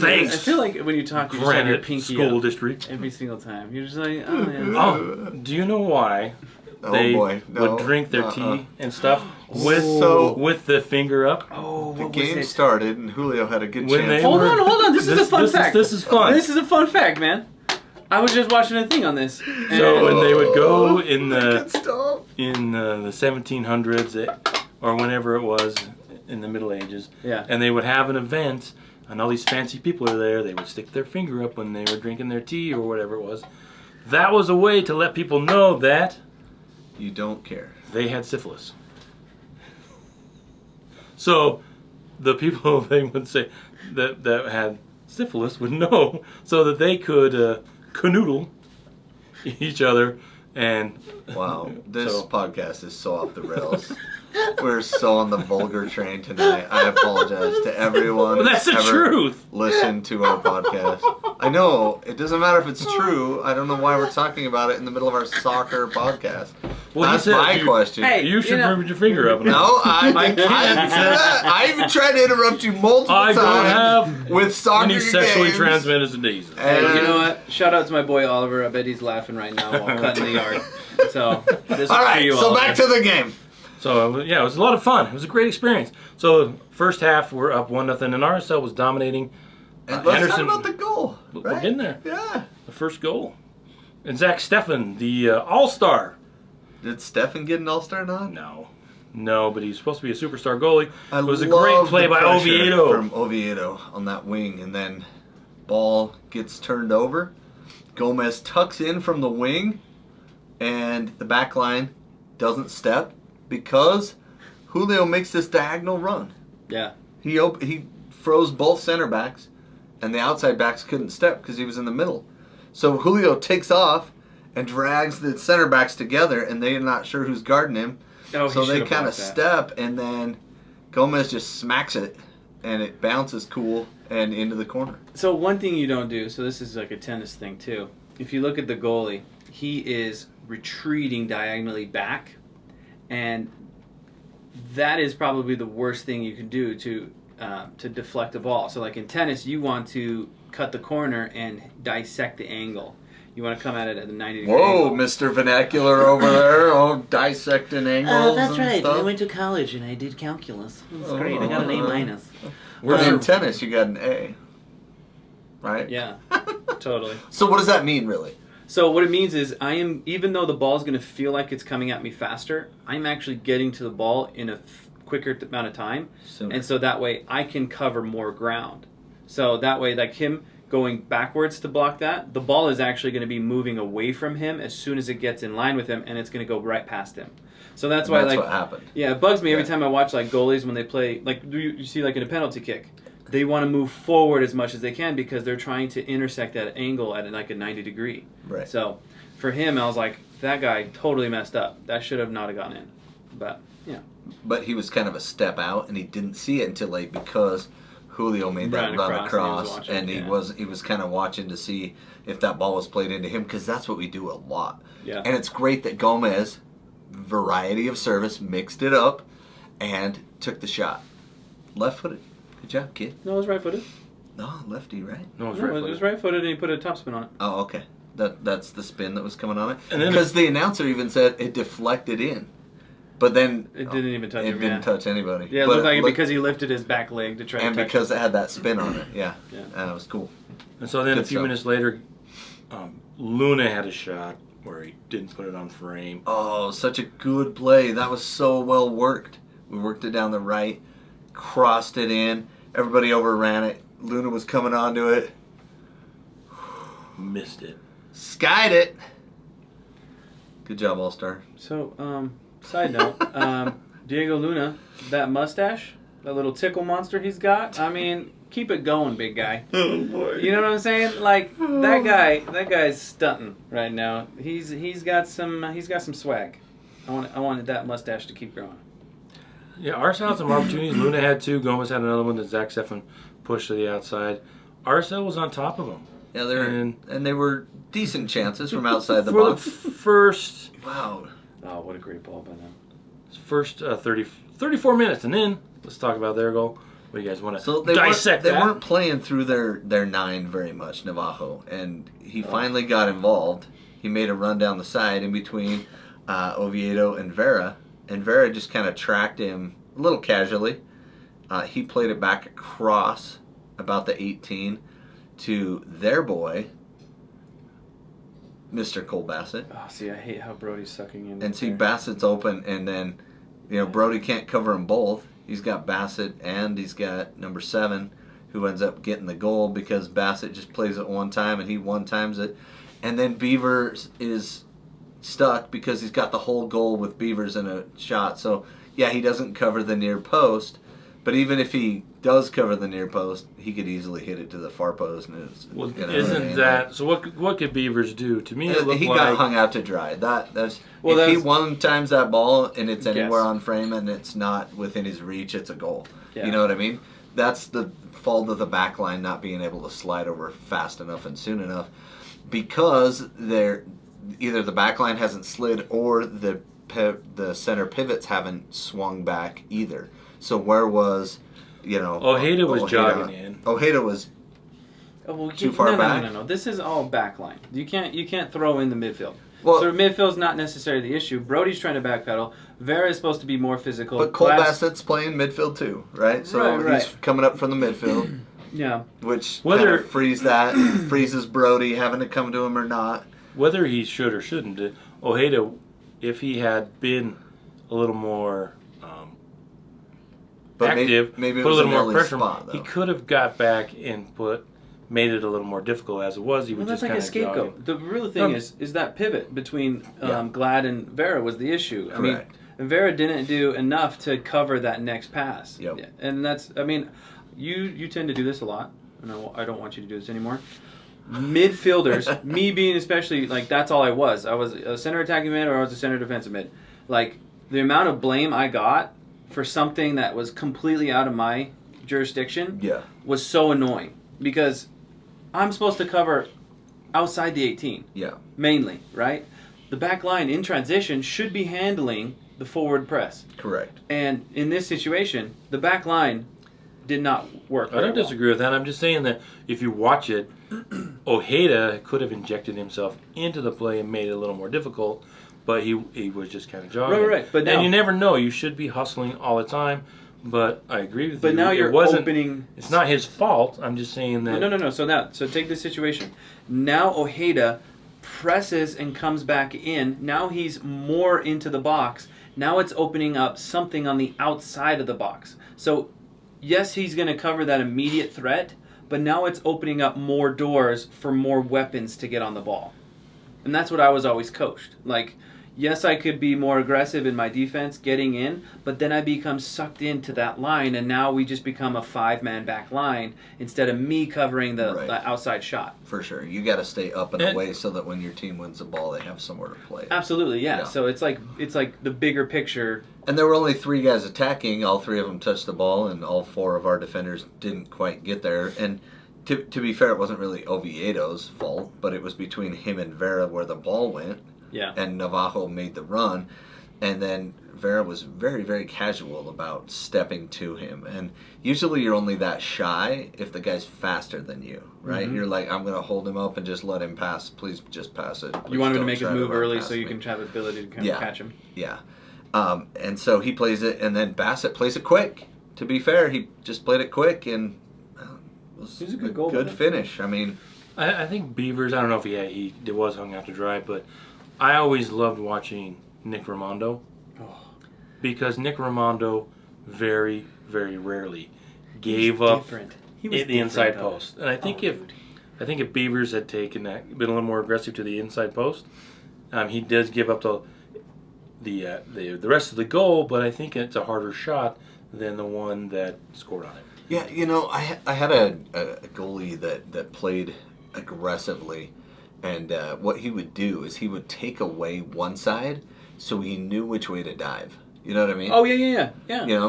Thanks. I feel like when you talk, you just have your Granite pinky School up District. every single time. You're just like, oh, yeah. Oh, do you know why Oh they boy, no. would drink their tea and stuff So- with the finger up? Oh, The what game was it? started and Julio had a good When chance. they Hold were- on. This is a fun fact. This is fun. This is a fun fact, man. I was just watching a thing on this. So when they would go in Good the stuff. 1700s or whenever it was in the Middle Ages, Yeah. and they would have an event, and all these fancy people are there, they would stick their finger up when they were drinking their tea or whatever it was. that was a way to let people know that You don't care. they had syphilis. So the people they would say that had syphilis would know, so that they could canoodle each other. And Wow, this So- podcast is so off the rails. We're so on the vulgar train tonight. I apologize to everyone. But that's the who's ever truth. Listened to our podcast. I know it doesn't matter if it's true. I don't know why we're talking about it in the middle of our soccer podcast. Well, That's he said my you- question. Hey, you should you know- move your finger up. And No, I can't. didn't say that. I even tried to interrupt you multiple I don't times have with soccer any sexually games. transmitted diseases. Hey, And- you know what? Shout out to my boy Oliver. I bet he's laughing right now while cutting the yard. So this is All for right, you, so Oliver. back to the game. So yeah, it was a lot of fun. It was a great experience. So first half we're up 1-0, and RSL was dominating. And let's Henderson- talk about the goal. We're Right? getting there. Yeah. The first goal, and Zach Steffen, the All-Star. Did Stefan get an All-Star nod? No, but he's supposed to be a superstar goalie. I It was a love great play the by pressure Oviedo. from Oviedo on that wing, and then ball gets turned over. Gomez tucks in from the wing, and the back line doesn't step because Julio makes this diagonal run. Yeah. He froze both center backs, and the outside backs couldn't step because he was in the middle. So Julio takes off and drags the center backs together, and they're not sure who's guarding him. Oh, he So they should've kind of blocked that. step, and then Gomez just smacks it, and it bounces cool and into the corner. So one thing you don't do, so this is like a tennis thing too. If you look at the goalie, he is retreating diagonally back, and that is probably the worst thing you can do to deflect a ball. So like in tennis, you want to cut the corner and dissect the angle. You want to come at it at a 90-degree Whoa, angle. Mr. Vernacular over there, all dissecting angles That's and right. stuff. I went to college and I did calculus. It was Oh. great. I got an A minus. In tennis, you got an A, right? Yeah, totally. So what does that mean, really? So what it means is even though the ball is going to feel like it's coming at me faster, I'm actually getting to the ball in a quicker amount of time. Sooner. And so that way I can cover more ground. So that way, like him going backwards to block that, the ball is actually going to be moving away from him as soon as it gets in line with him, and it's going to go right past him. So that's why, That's like, what happened. yeah, it bugs me every Yeah. time I watch like goalies when they play. Like you see, like in a penalty kick, they want to move forward as much as they can because they're trying to intersect that angle at like a 90-degree. Right. So for him, I was like, that guy totally messed up. That should have not have gone in. But yeah. But he was kind of a step out, and he didn't see it until late because Julio made that Ran run across, across, and he was watching, he was kind of watching to see if that ball was played into him, because that's what we do a lot. Yeah. And it's great that Gomez, variety of service, mixed it up and took the shot. Left-footed. Good job, kid. No, it was right-footed. No, lefty, right? No, it was No, right. it was right-footed, and he put a topspin on it. Oh, okay. That's the spin that was coming on it. And then Because the announcer even said it deflected in. But then It didn't even touch it him. didn't touch anybody. Yeah, it But looked like it looked- because he lifted his back leg to try and to touch because it had that spin on it. Yeah. Yeah. It was cool. And so then a Good few stuff. minutes later, Luna had a shot where he didn't put it on frame. Oh, such a good play. That was so well worked. We worked it down the right, crossed it in. Everybody overran it. Luna was coming onto it. Missed it. Skied it. Good job, All-Star. So, side note, Diego Luna, that mustache, that little tickle monster he's got, I mean, keep it going, big guy. Oh, boy. You know what I'm saying? Like that guy's stunting right now. He's got some swag. I wanted that mustache to keep growing. Yeah, RSL had some opportunities. Luna had two. Gomez had another one that Zach Steffen pushed to the outside. RSL was on top of him. Yeah, they were decent chances from outside the For box. the first Wow. Oh, what a great ball by them. 34 minutes, and then let's talk about their goal. What do you guys want So to they dissect they that? weren't playing through their nine very much, Navajo, and he finally got involved. He made a run down the side in between Oviedo and Vera just kind of tracked him a little casually. He played it back across about the 18 to their boy, Mr. Cole Bassett. Oh, see, I hate how Brody's sucking in. And see, there. Bassett's open, and then, Brody can't cover them both. He's got Bassett, and he's got number 7, who ends up getting the goal because Bassett just plays it one time, and he one-times it. and then Beavers is stuck because he's got the whole goal with Beavers in a shot. So, yeah, he doesn't cover the near post, but even if he does cover the near post, he could easily hit it to the far post. And Well, isn't that so? What could Beavers do? To me, it looked he like got hung out to dry. If Well, he one times that ball and it's anywhere Yes. on frame and it's not within his reach, it's a goal. Yeah. You know what I mean? That's the fault of the back line not being able to slide over fast enough and soon enough, because either the back line hasn't slid or the center pivots haven't swung back either. So where was, Ojeda was jogging in. Ojeda was too far back? No. This is all back line. You can't throw in the midfield. Well, So midfield's not necessarily the issue. Brody's trying to backpedal. Vera is supposed to be more physical. but Cole Glad's- Bassett's playing midfield too, right? So Right. he's coming up from the midfield, Yeah. which Whether- kind of freezes Brody having to come to him or not. Whether he should or shouldn't, Ojeda, if he had been a little more But active, maybe it put a was little an more early pressure, spot, though. he could have got back and made it a little more difficult as it was. He Well, was that's just like a kind of scapegoat. jogging. The real thing No. is that pivot between Yeah. Glad and Vera was the issue. I mean, Correct. Vera didn't do enough to cover that next pass. Yep. Yeah. And that's, I mean, you tend to do this a lot. And I don't want you to do this anymore. Midfielders, me being especially, like, that's all I was. I was a center attacking mid or I was a center defensive mid. Like, the amount of blame I got for something that was completely out of my jurisdiction Yeah. was so annoying, because I'm supposed to cover outside the 18 Yeah. mainly, right? The back line in transition should be handling the forward press, Correct. and in this situation the back line did not work I very don't well. disagree with that. I'm just saying that if you watch it, Ojeda could have injected himself into the play and made it a little more difficult, but he was just kind of jogging. Right. But now, And you never know. You should be hustling all the time. But I agree with you. but now It you're wasn't, opening. It's not his fault. I'm just saying that. No. So take this situation. Now Ojeda presses and comes back in. Now he's more into the box. Now it's opening up something on the outside of the box. So yes, he's going to cover that immediate threat, but now it's opening up more doors for more weapons to get on the ball. And that's what I was always coached. Like, yes, I could be more aggressive in my defense getting in, but then I become sucked into that line, and now we just become a 5-man back line instead of me covering the outside shot. For sure. You got to stay up and And- away so that when your team wins the ball, they have somewhere to play it. Absolutely, yeah. Yeah. So it's like the bigger picture. And there were only 3 guys attacking. All 3 of them touched the ball, and all 4 of our defenders didn't quite get there. And to be fair, it wasn't really Oviedo's fault, but it was between him and Vera where the ball went. Yeah. And Navajo made the run, and then Vera was very, very casual about stepping to him. And usually you're only that shy if the guy's faster than you, right? Mm-hmm. You're like, I'm going to hold him up and just let him pass. Please just pass it. Please You want him to don't make his try move run early past so you me." can have the ability to kind Yeah. of catch him. Yeah. And so he plays it, and then Bassett plays it quick. To be fair, he just played it quick, and it was It was a good goal, wasn't it? finish. I mean, I think Beavers. I don't know if he was hung out to dry, but I always loved watching Nick Raimondo because Nick Raimondo very, very rarely gave up Different. at the inside post. And I think if Beavers had taken that, been a little more aggressive to the inside post, he does give up the rest of the goal, but I think it's a harder shot than the one that scored on it. yeah, I had a goalie that played aggressively, and what he would do is he would take away one side so he knew which way to dive. You know what I mean? Oh, yeah.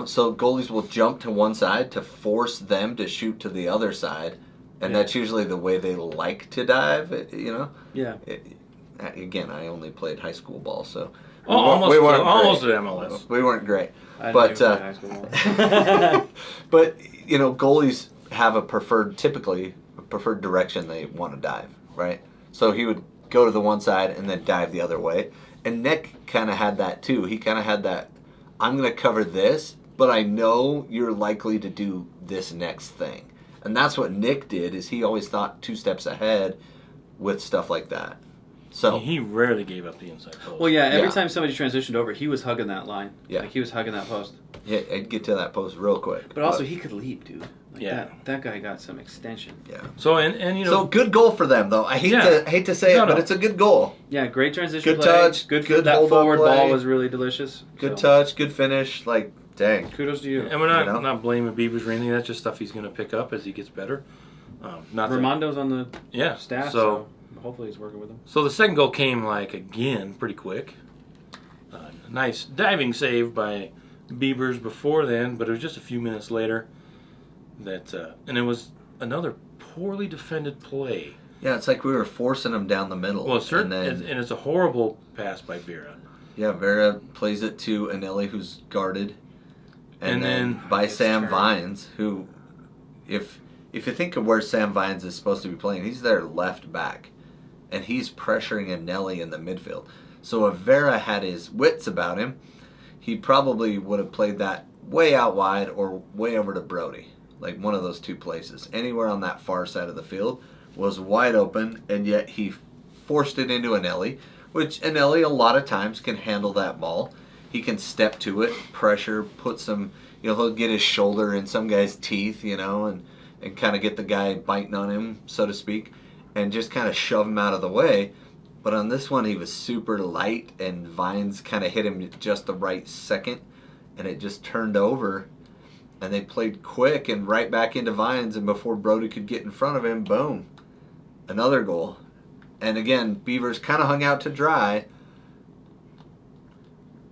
So goalies will jump to one side to force them to shoot to the other side, and that's usually the way they like to dive. Yeah. Again, I only played high school ball, so Almost great. at MLS. We weren't great, I but didn't even play high school. but goalies have typically a preferred direction they want to dive, right? So he would go to the one side and then dive the other way. And Nick kind of had that too. He kind of had that, I'm going to cover this, but I know you're likely to do this next thing. And that's what Nick did, is he always thought 2 steps ahead with stuff like that. So He rarely gave up the inside post. Well, yeah, every Yeah. time somebody transitioned over, he was hugging that line. Yeah. Like, he was hugging that post. yeah, I'd get to that post real quick. But also, he could leap, dude. Like Yeah. that guy got some extension. Yeah. So and you know, So good goal for them, though. I hate to say No, it, but no. it's a good goal. Yeah, great transition Good play. touch, Good good that hold-up forward play. ball was really delicious. Good So, touch, good finish. Like, dang. Kudos to you. and we're not You know? not blaming Beavers or anything. That's just stuff he's going to pick up as he gets better. Not that- Ramondo's on the yeah. staff, So so hopefully he's working with him. the second goal came again pretty quick. Nice diving save by Beavers before then, but it was just a few minutes later that and it was another poorly defended play. Yeah, it's like we were forcing them down the middle. Well, certain, and and then, it's a horrible pass by Vera. yeah, Vera plays it to Anelli, who's guarded. And then by it's Sam turned. Vines, who, if you think of where Sam Vines is supposed to be playing, he's their left back. And he's pressuring Anelli in the midfield. So if Vera had his wits about him, he probably would have played that way out wide or way over to Brody. Like one of those two places. Anywhere on that far side of the field was wide open, and yet he forced it into Anelli, which Anelli a lot of times can handle that ball. He can step to it, pressure, put some, he'll get his shoulder in some guy's teeth, and kind of get the guy biting on him, so to speak, and just kind of shove him out of the way. But on this one, he was super light, and Vines kind of hit him at just the right second, and it just turned over. And they played quick and right back into Vines, and before Brody could get in front of him, boom, another goal. And again, Beavers kind of hung out to dry,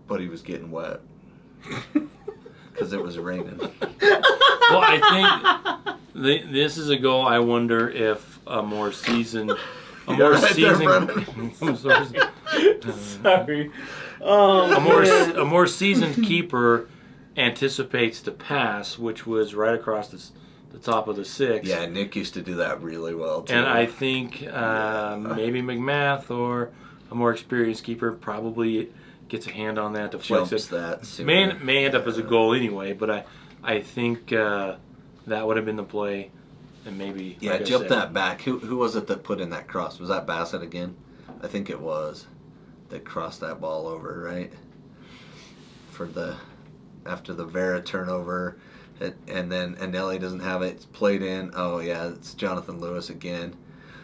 but he was getting wet because it was raining. Well, I think this is a goal. I wonder if a more seasoned, right there, Brennan. I'm sorry. Sorry. Oh, a more seasoned keeper anticipates the pass, which was right across the top of the six. Yeah, Nick used to do that really well, too. And I think maybe McMath or a more experienced keeper probably gets a hand on that to flex jumps it. that sooner. May end up as a goal anyway, but I think that would have been the play, and maybe Yeah, like I jump said, that back. Who was it that put in that cross? Was that Bassett again? I think it was. That crossed that ball over, right? After the Vera turnover, and then Anelli doesn't have it. It's played in. Oh, yeah, it's Jonathan Lewis again.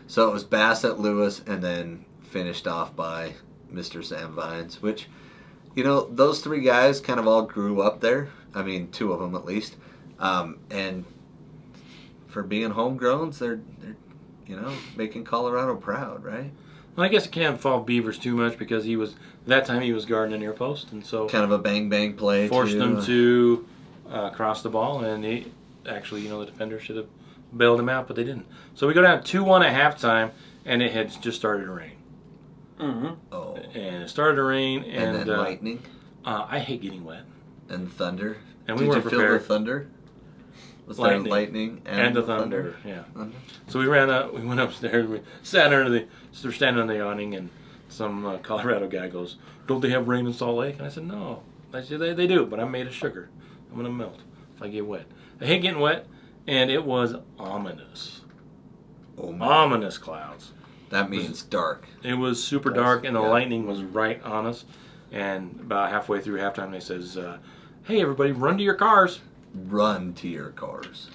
So it was Bassett, Lewis, and then finished off by Mr. Sam Vines, which, those three guys kind of all grew up there. I mean, two of them at least. And for being homegrowns, they're making Colorado proud, right? Well, I guess it can't fault Beavers too much because he was guarding a near post, and so Kind of a bang play. forced too. them to cross the ball, and he actually, the defender should have bailed him out, but they didn't. So we go down 2-1 at halftime, and it had just started to rain. Mm-hmm. Oh. And it started to rain, And and then lightning I hate getting wet. and thunder. And we Did weren't you feel the prepared. thunder? Was Lightning. there lightning And the thunder, yeah. Thunder? So we ran up, we went upstairs, we sat under so we're standing on the awning, and some Colorado guy goes, "Don't they have rain in Salt Lake?" And I said, "No." I said, they do, but I'm made of sugar. I'm going to melt if I get wet. I hate getting wet, and it was ominous. Oh my. Ominous clouds. That means dark. It was super That's- dark, and the yeah. lightning was right on us. And about halfway through halftime, they says, "Hey, everybody, run to your cars. Run to your cars.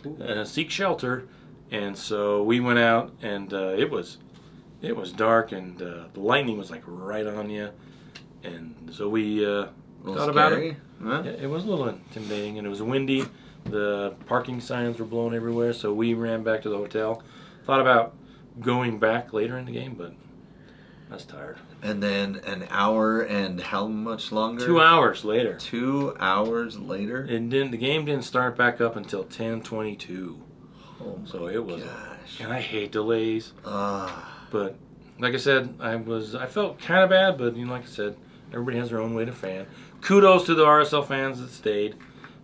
Seek shelter." And so we went out, and it was dark, and the lightning was like right on you. And so we A little thought about scary, it. huh? Yeah, it was a little intimidating, and it was windy. The parking signs were blowing everywhere, so we ran back to the hotel. Thought about going back later in the game, but I was tired. And then an hour and how much longer? 2 hours later. 2 hours later? The game didn't start back up until 10:22. Oh So my it was, gosh. and I hate delays. Ah. But like I said, I felt kind of bad, but like I said, everybody has their own way to fan. Kudos to the RSL fans that stayed,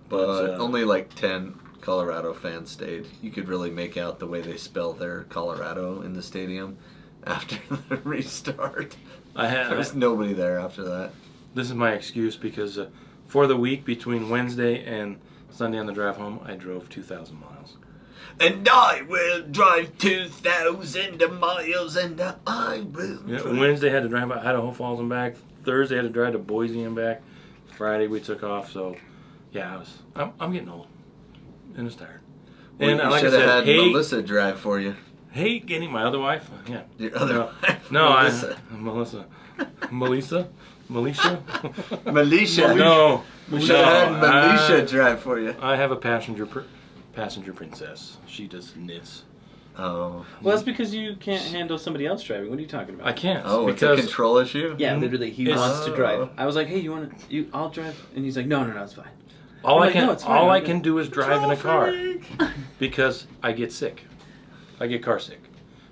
But but only like 10 Colorado fans stayed. You could really make out the way they spell their Colorado in the stadium after the restart. There was nobody there after that. This is my excuse because for the week between Wednesday and Sunday on the drive home, I drove 2,000 miles. And I will drive 2,000 miles and I will drive. Wednesday had to drive out Idaho Falls and back. Thursday had to drive to Boise and back. Friday we took off. So, yeah, I'm getting old and it's tired. And you like I should have said, had hate, Melissa drive for you. hate getting my other wife. Yeah. Your other wife, No, Melissa. Melissa. Melissa? Melisha? Melisha. No. We should have had Melisha I- drive for you. I have a passenger princess. She does knits. Oh. Well, that's because you can't handle somebody else driving. What are you talking about? I can't. Oh, it's a because control issue? Yeah, Mhm. literally, he It's- wants to drive. I was like, "Hey, I'll drive," and he's like, "No, it's fine." all I'm I like, can "No, it's fine, all I'm I good." can do is drive in a car because I get sick. I get car sick.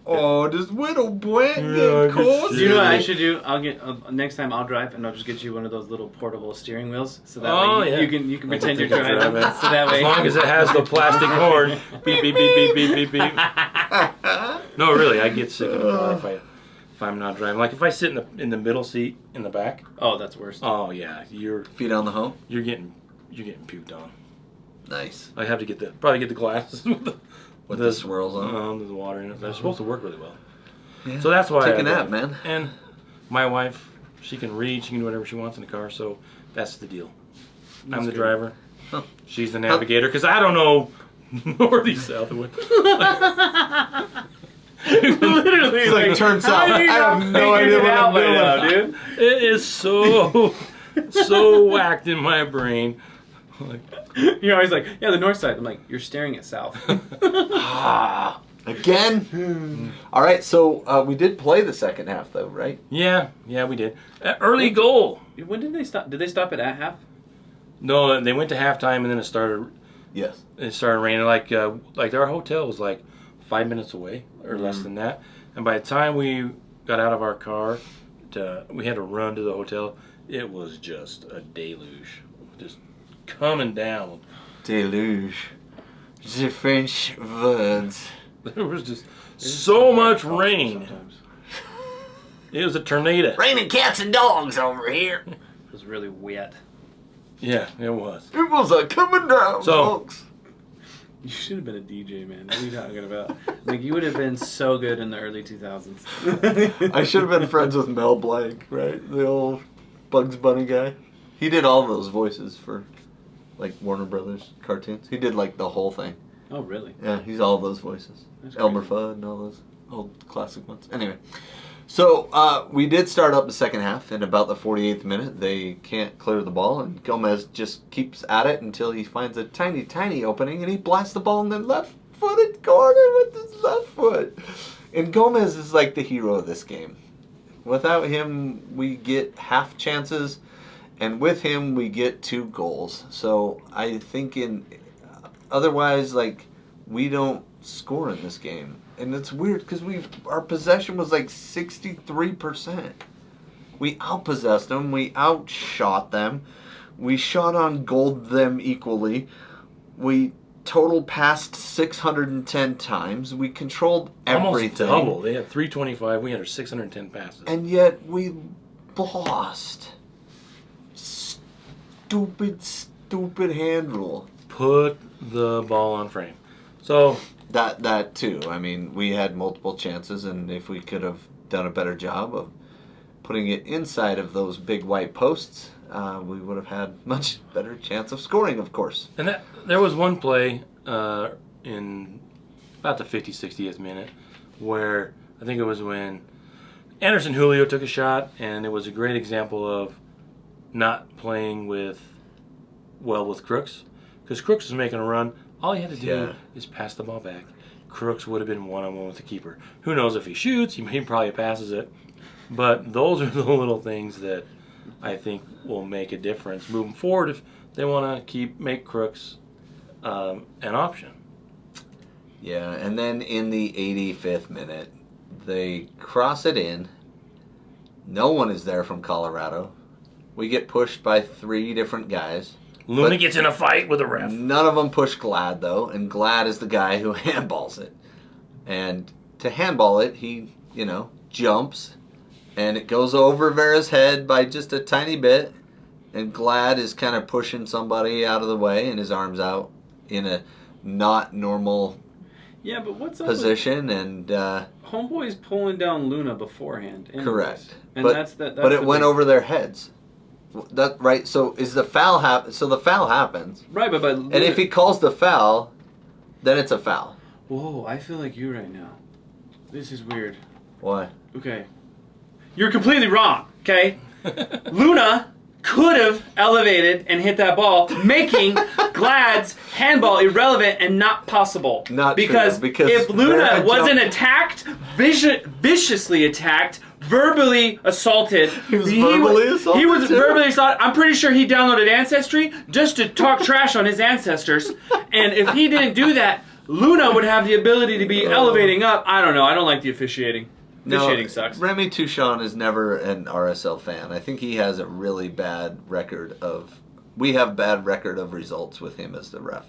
Oh, does Widow Brent Yeah, I get guess caught? You know what I should do? I'll get next time I'll drive, and I'll just get you one of those little portable steering wheels, so that Oh, way yeah. you can I pretend you're think I'm driving. driving. So that way, As long as it has the plastic horn. Beep, beep, beep, beep, beep, beep, beep. No, really, I get sick in a car if I'm not driving. Like if I sit in the middle seat in the back. Oh, that's worse. Oh yeah, you're Feet on the home? getting puked on. Nice. I have to probably get the glasses With the swirls on. the water in it. They're supposed to work really well. Yeah. So that's why Take I a nap, drive. man. And my wife, she can read, she can do whatever she wants in the car. So that's the deal. I'm the good. driver. Huh. She's the navigator because I don't know north, east, south, and west. Literally, It's like, turns how out, do you I not have no idea figure it what out I'm by doing. now, dude. It is so whacked in my brain. Like, You're always like, "Yeah, the north side." I'm like, "You're staring at south." Again? All right, so we did play the second half, though, right? yeah, we did. Early goal. When did they stop? Did they stop it at half? No, they went to halftime and then it started Yes. raining. Like our hotel was like 5 minutes away or less than that. And by the time we got out of our car, we had to run to the hotel. It was just a deluge, just coming down. Deluge. The French words. There was just so much rain. Sometimes. It was a tornado. Raining cats and dogs over here. It was really wet. Yeah, it was. It was a coming down, So- folks. You should have been a DJ, man. What are you talking about? Like, you would have been so good in the early 2000s. I should have been friends with Mel Blanc, right? The old Bugs Bunny guy. He did all those voices for, like, Warner Brothers cartoons. He did, like, the whole thing. Oh, really? Yeah, he's all those voices. That's Elmer crazy. Fudd and all those old classic ones. Anyway, so we did start up the second half. In about the 48th minute, they can't clear the ball, and Gomez just keeps at it until he finds a tiny, tiny opening, and he blasts the ball in the left-footed corner with his left foot. And Gomez is like the hero of this game. Without him, we get half chances, and with him, we get 2 goals. So I think otherwise, like, we don't score in this game. And it's weird because our possession was like 63%. We outpossessed them. We outshot them. We shot on goal them equally. We total passed 610 times. We controlled everything. Almost double. They had 325. We had 610 passes. And yet we lost. Stupid hand rule. Put the ball on frame. So That too. I mean, we had multiple chances, and if we could have done a better job of putting it inside of those big white posts, we would have had much better chance of scoring, of course. And there was one play in about the 50, 60th minute where I think it was when Anderson Julio took a shot, and it was a great example of not playing with Crooks. Because Crooks was making a run. All he had to do is pass the ball back. Crooks would have been one-on-one with the keeper. Who knows if he shoots? He probably passes it. But those are the little things that I think will make a difference moving forward if they want to make Crooks an option. Yeah, and then in the 85th minute, they cross it in. No one is there from Colorado. We get pushed by 3 different guys. Luna But gets in a fight with a ref. None of them push Glad, though, and Glad is the guy who handballs it. And to handball it, he, jumps, and it goes over Vera's head by just a tiny bit, and Glad is kind of pushing somebody out of the way, and his arm's out in a not normal Yeah, but what's up position, and with Homeboy's pulling down Luna beforehand? anyways. correct. And but that's but the it went big- over their heads. That right? So is the foul happen? So the foul happens, Right, but and if he calls the foul, then it's a foul. Whoa, I feel like you right now. This is weird. Why? Okay. You're completely wrong, okay? Luna could have elevated and hit that ball, making Glad's handball irrelevant and not possible. Not true, because because if Luna Vera wasn't jumped- attacked, viciously attacked, verbally assaulted. He was verbally assaulted, He was too? verbally assaulted. I'm pretty sure he downloaded Ancestry just to talk trash on his ancestors. And if he didn't do that, Luna would have the ability to be elevating up. I don't know. I don't like the officiating. Officiating sucks. Remy Touchon is never an RSL fan. I think he has a really bad record of... We have bad record of results with him as the ref.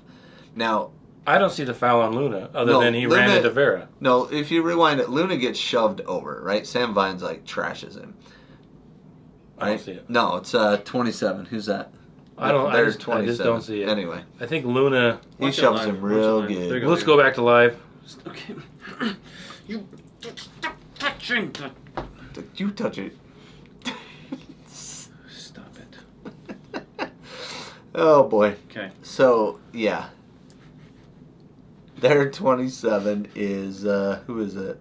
Now... I don't see the foul on Luna other No, than he Luna- ran into Vera. No, if you rewind it, Luna gets shoved over, right? Sam Vines, like, trashes him. I don't see it. No, it's 27. Who's that? I don't. There's I 27. just don't see it. Anyway, I think Luna. he Watch it shoves live. him Watch it real live. There you good. go. Let's go back to live. Okay. You stop touching the... You touch it. Stop it. Oh, boy. Okay. So, yeah. Their 27 is, who is it?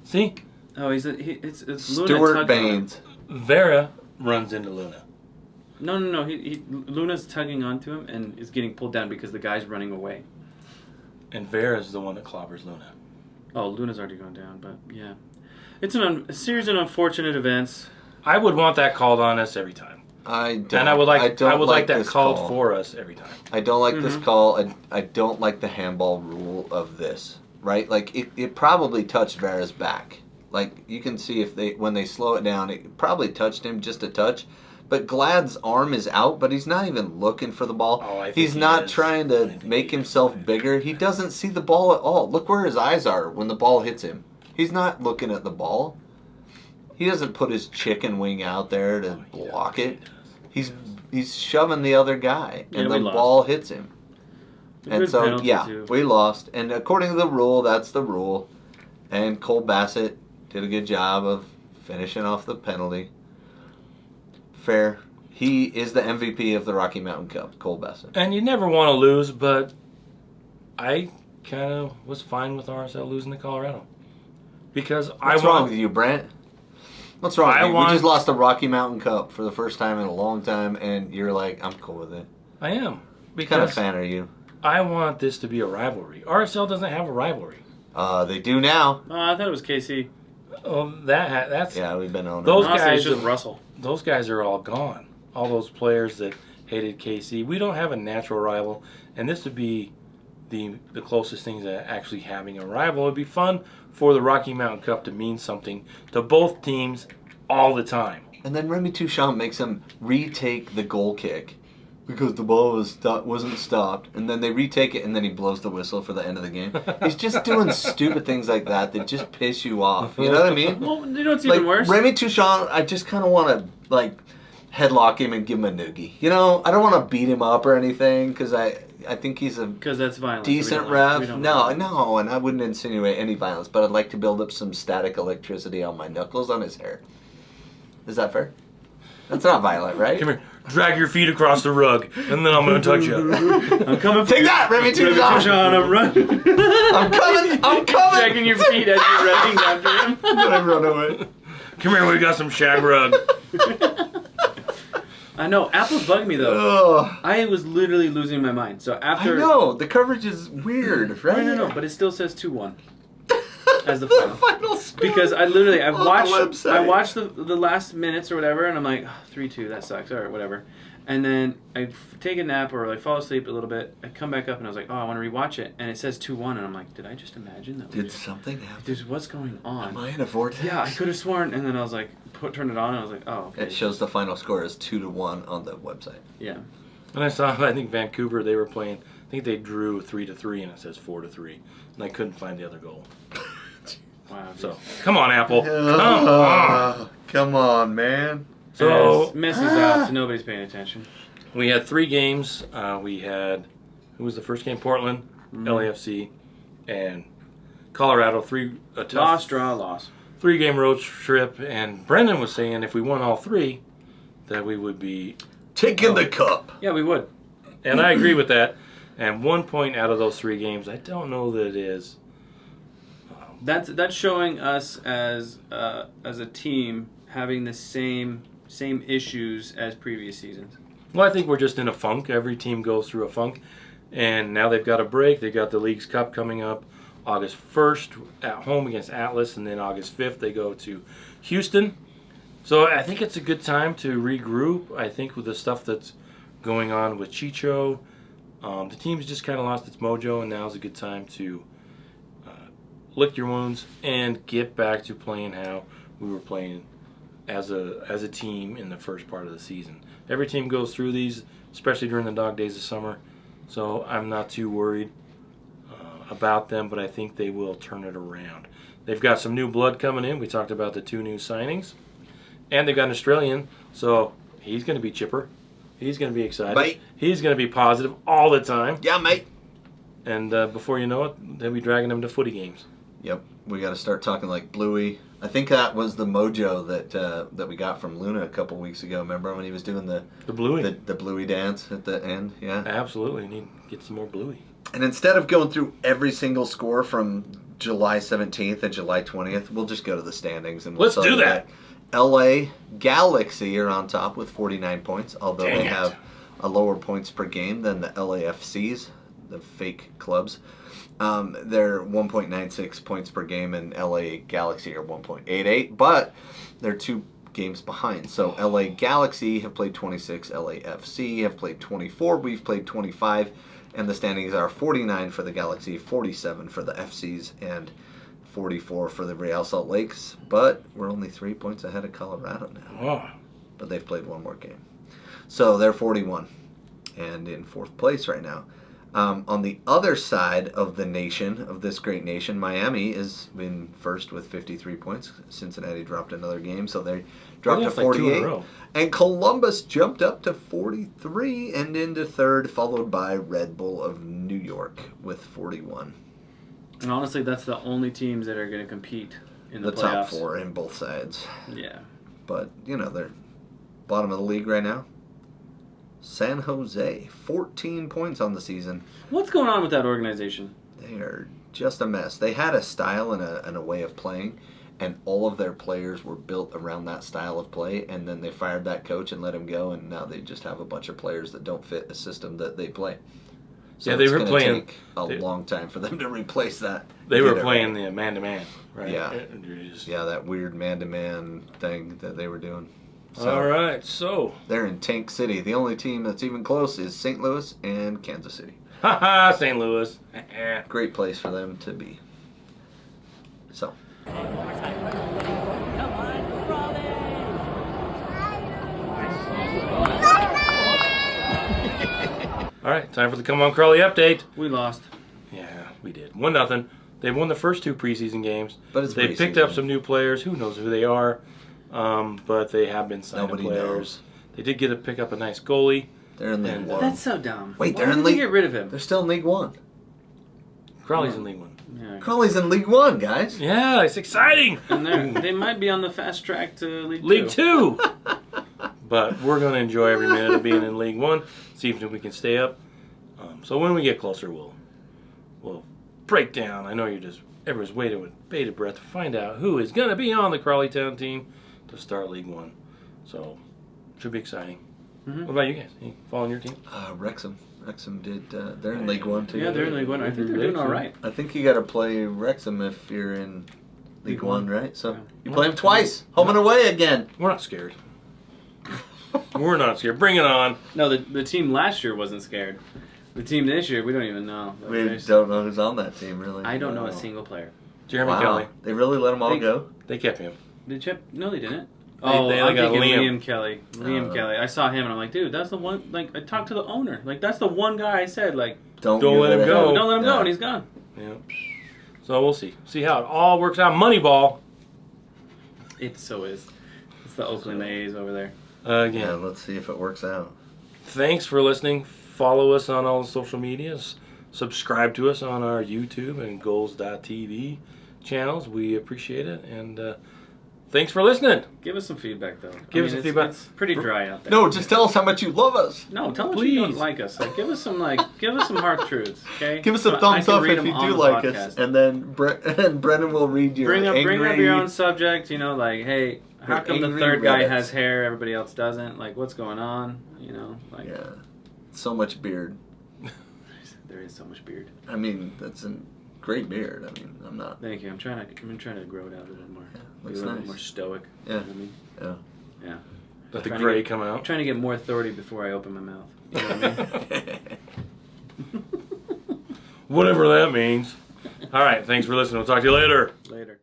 See, Oh, it's Luna Stuart tugging on him. Baines. Vera runs into Luna. No. Luna's tugging onto him and is getting pulled down because the guy's running away. And Vera's the one that clobbers Luna. Oh, Luna's already gone down, but yeah. It's a series of unfortunate events. I would want that called on us every time. I don't. And I would like that this called call. for us every time. I don't like this Mhm. call. I don't like the handball rule of this. Right? Like it probably touched Vera's back. Like you can see when they slow it down, it probably touched him just a touch. But Glad's arm is out, but he's not even looking for the ball. Oh, I think He's he not is. trying I to think make he is. himself bigger. He doesn't see the ball at all. Look where his eyes are when the ball hits him. He's not looking at the ball. He doesn't put his chicken wing out there to block it. He's shoving the other guy, Yeah, and we the lost. ball hits him. A And good so, penalty, yeah, too. we lost. And according to the rule, that's the rule. And Cole Bassett did a good job of finishing off the penalty. Fair. He is the MVP of the Rocky Mountain Cup, Cole Bassett. And you never want to lose, but I kind of was fine with RSL losing to Colorado. Because What's wrong with you, Brent? What's wrong with you? We want- just lost the Rocky Mountain Cup for the first time in a long time, and you're like, I'm cool with it. I am. What kind of Because fan are you? I want this to be a rivalry. RSL doesn't have a rivalry. They do now. Oh, I thought it was KC. That's Yeah, we've been on Those it. Honestly, it's guys- just Russell. those guys are all gone. All those players that hated KC. We don't have a natural rival, and this would be the closest thing to actually having a rival. It'd be fun for the Rocky Mountain Cup to mean something to both teams all the time. And then Remy Touchon makes him retake the goal kick because the ball wasn't stopped. And then they retake it, and then he blows the whistle for the end of the game. He's just doing stupid things like that just piss you off. You know what I mean? Well, you know what's Like, even worse? Remy Touchon, I just kind of want to, like, headlock him and give him a noogie. You know, I don't want to beat him up or anything because I think he's a Because that's violence. decent We don't like- we ref. don't No, like- no, and I wouldn't insinuate any violence, but I'd like to build up some static electricity on my knuckles on his hair. Is that fair? That's not violent, right? Come here, drag your feet across the rug, and then I'm going to touch you. I'm coming for Take that, Remy Remy Touchon! Touchon, I'm running. I'm coming! Dragging your feet as you're running after him. I run away. Come here, we got some shag rug. I know. Apple's bugging me, though. Oh, I was literally losing my mind. So I after... know, the coverage is weird, right? No, but it still says 2-1 as the the final. final score. Because I literally, I on the watched website. the last minutes or whatever, and I'm like, 3-2, that sucks, all right, whatever. And then I take a nap or like fall asleep a little bit. I come back up and I was like, oh, I want to rewatch it, and it says 2-1, and I'm like, did I just imagine that? Did something happen? There's what's going on? Am I in a vortex? Yeah, I could have sworn, and then I was like, turn it on, and I was like, oh, okay. It shows the final score is 2-1 on the website. Yeah. And I saw, I think Vancouver, they were playing, I think they drew 3-3, and it says 4-3. And I couldn't find the other goal. Wow. So, come on, Apple. Come on. Come on, man. So, messes out, so nobody's paying attention. we had 3 games. We had, who was the first game? Portland, LAFC, and Colorado. A tough Loss, draw, loss. 3-game road trip. And Brendan was saying if we won all 3, that we would be, Taking the cup. Yeah, we would. and I agree with that. And 1 point out of those 3 games, I don't know that it is. That's showing us as a team having the same issues as previous seasons. Well, I think we're just in a funk. Every team goes through a funk. And now they've got a break. They've got the League's Cup coming up August 1st at home against Atlas. And then August 5th, they go to Houston. So I think it's a good time to regroup. I think with the stuff that's going on with Chicho, the team's just kind of lost its mojo. And now's a good time to lick your wounds and get back to playing how we were playing as a team in the first part of the season. Every team goes through these, especially during the dog days of summer. So I'm not too worried about them, but I think they will turn it around. They've got some new blood coming in. We talked about the 2 new signings. And they've got an Australian, so he's going to be chipper. He's going to be excited. Mate. He's going to be positive all the time. Yeah, mate. And before you know it, they'll be dragging him to footy games. Yep, we got to start talking like Bluey. I think that was the mojo that we got from Luna a couple weeks ago. Remember when he was doing the Bluey. the Bluey dance at the end? Yeah, Absolutely. We need to get some more Bluey. And instead of going through every single score from July 17th and July 20th, we'll just go to the standings and Let's do that. LA Galaxy are on top with 49 points, although Dang they it. have a lower points per game than the LAFCs, the fake clubs. They're 1.96 points per game, and LA Galaxy are 1.88, but they're 2 games behind. So LA Galaxy have played 26, LAFC have played 24, we've played 25, and the standings are 49 for the Galaxy, 47 for the FCs, and 44 for the Real Salt Lakes. But we're only 3 points ahead of Colorado now. Oh. But they've played 1 more game. So they're 41 and in 4th place right now. On the other side of the nation, of this great nation, Miami is in first with 53 points. Cincinnati dropped another game, so they dropped to That's like 2 in a 48. row. And Columbus jumped up to 43 and into 3rd, followed by Red Bull of New York with 41. And honestly, that's the only teams that are going to compete in the The playoffs. top 4 in both sides. Yeah. But, they're bottom of the league right now. San Jose, 14 points on the season. What's going on with that organization? They are just a mess. They had a style and a way of playing, and all of their players were built around that style of play, and then they fired that coach and let him go, and now they just have a bunch of players that don't fit a system that they play. So Yeah, they it's were gonna playing- take a long time for them to replace that. They Get were it playing right. the man-to-man, right? Yeah. You're just- Yeah, that weird man-to-man thing that they were doing. So All right, so. they're in Tank City. The only team that's even close is St. Louis and Kansas City. Haha, St. Louis. Great place for them to be. So, All right, time for the Come On Crawley update. We lost. Yeah, we did. 1-0. They've won the first 2 preseason games. but it's They picked up preseason. some new players. Who knows who they are? But they have been signing Nobody players. knows. They did get to pick up a nice goalie. They're in League And, One. That's so dumb. Wait, Why they're in did they League- get rid of him? They're still in League One. Crawley's in League 1. Yeah. Crawley's in League One, guys. Yeah, it's exciting. And they might be on the fast track to League League 2. 2. But we're going to enjoy every minute of being in League 1. See if we can stay up. So when we get closer, we'll break down. I know everyone's waiting with bated breath to find out who is going to be on the Crawley Town team to start League 1. So should be exciting. Mhm. What about you guys? You following your team? Wrexham. Wrexham did. They're in League One too. Yeah, they're in League 1. I think they're doing all right. I think you got to play Wrexham if you're in League League One, One. right? So Yeah. you play them twice, home and away again. We're not scared. We're not scared. Bring it on. No, the team last year wasn't scared. The team this year, we don't even know. We There's- don't know who's on that team, really. I don't know a single player. Jeremy Wow. Kelly. They really let them all They- go? They kept him. Did Chip? No, they didn't. They I'm got thinking Liam. Liam Kelly. Liam Oh. Kelly. I saw him and I'm like, dude, that's the one. Like, I talked to the owner. Like, that's the one guy I said, like, Don't you let him it go. happen. don't let him go, Yeah. and he's gone. Yeah. So we'll see. See how it all works out. Moneyball. It so is. It's the Oakland A's over there. Again. Yeah, let's see if it works out. Thanks for listening. Follow us on all the social medias. Subscribe to us on our YouTube and goals.tv channels. We appreciate it. And thanks for listening. Give us some feedback, though. Give us some feedback. It's pretty dry out there. No, just tell us how much you love us. No, tell us you don't Please. like us. Like, give us some hard truths, okay? Give us So a I thumbs can up read if them you on do the like podcast. us, and then and Brennan will read your Bring up angry. your own subject. You know, like, hey, how Your come the angry third guy Reddits. has hair, everybody else doesn't? Like, what's going on? You know, like, Yeah, so much beard. there is so much beard. I mean, that's a great beard. I mean, I'm not. Thank you. I'm trying to grow it out a little more. Yeah, Be a looks little bit nice. more stoic. Yeah. You know what I mean? Yeah. Yeah. Let the Trying gray to get- come I'm out. trying to get more authority before I open my mouth. You know what I mean? Whatever that means. All right, thanks for listening. We'll talk to you later. Later.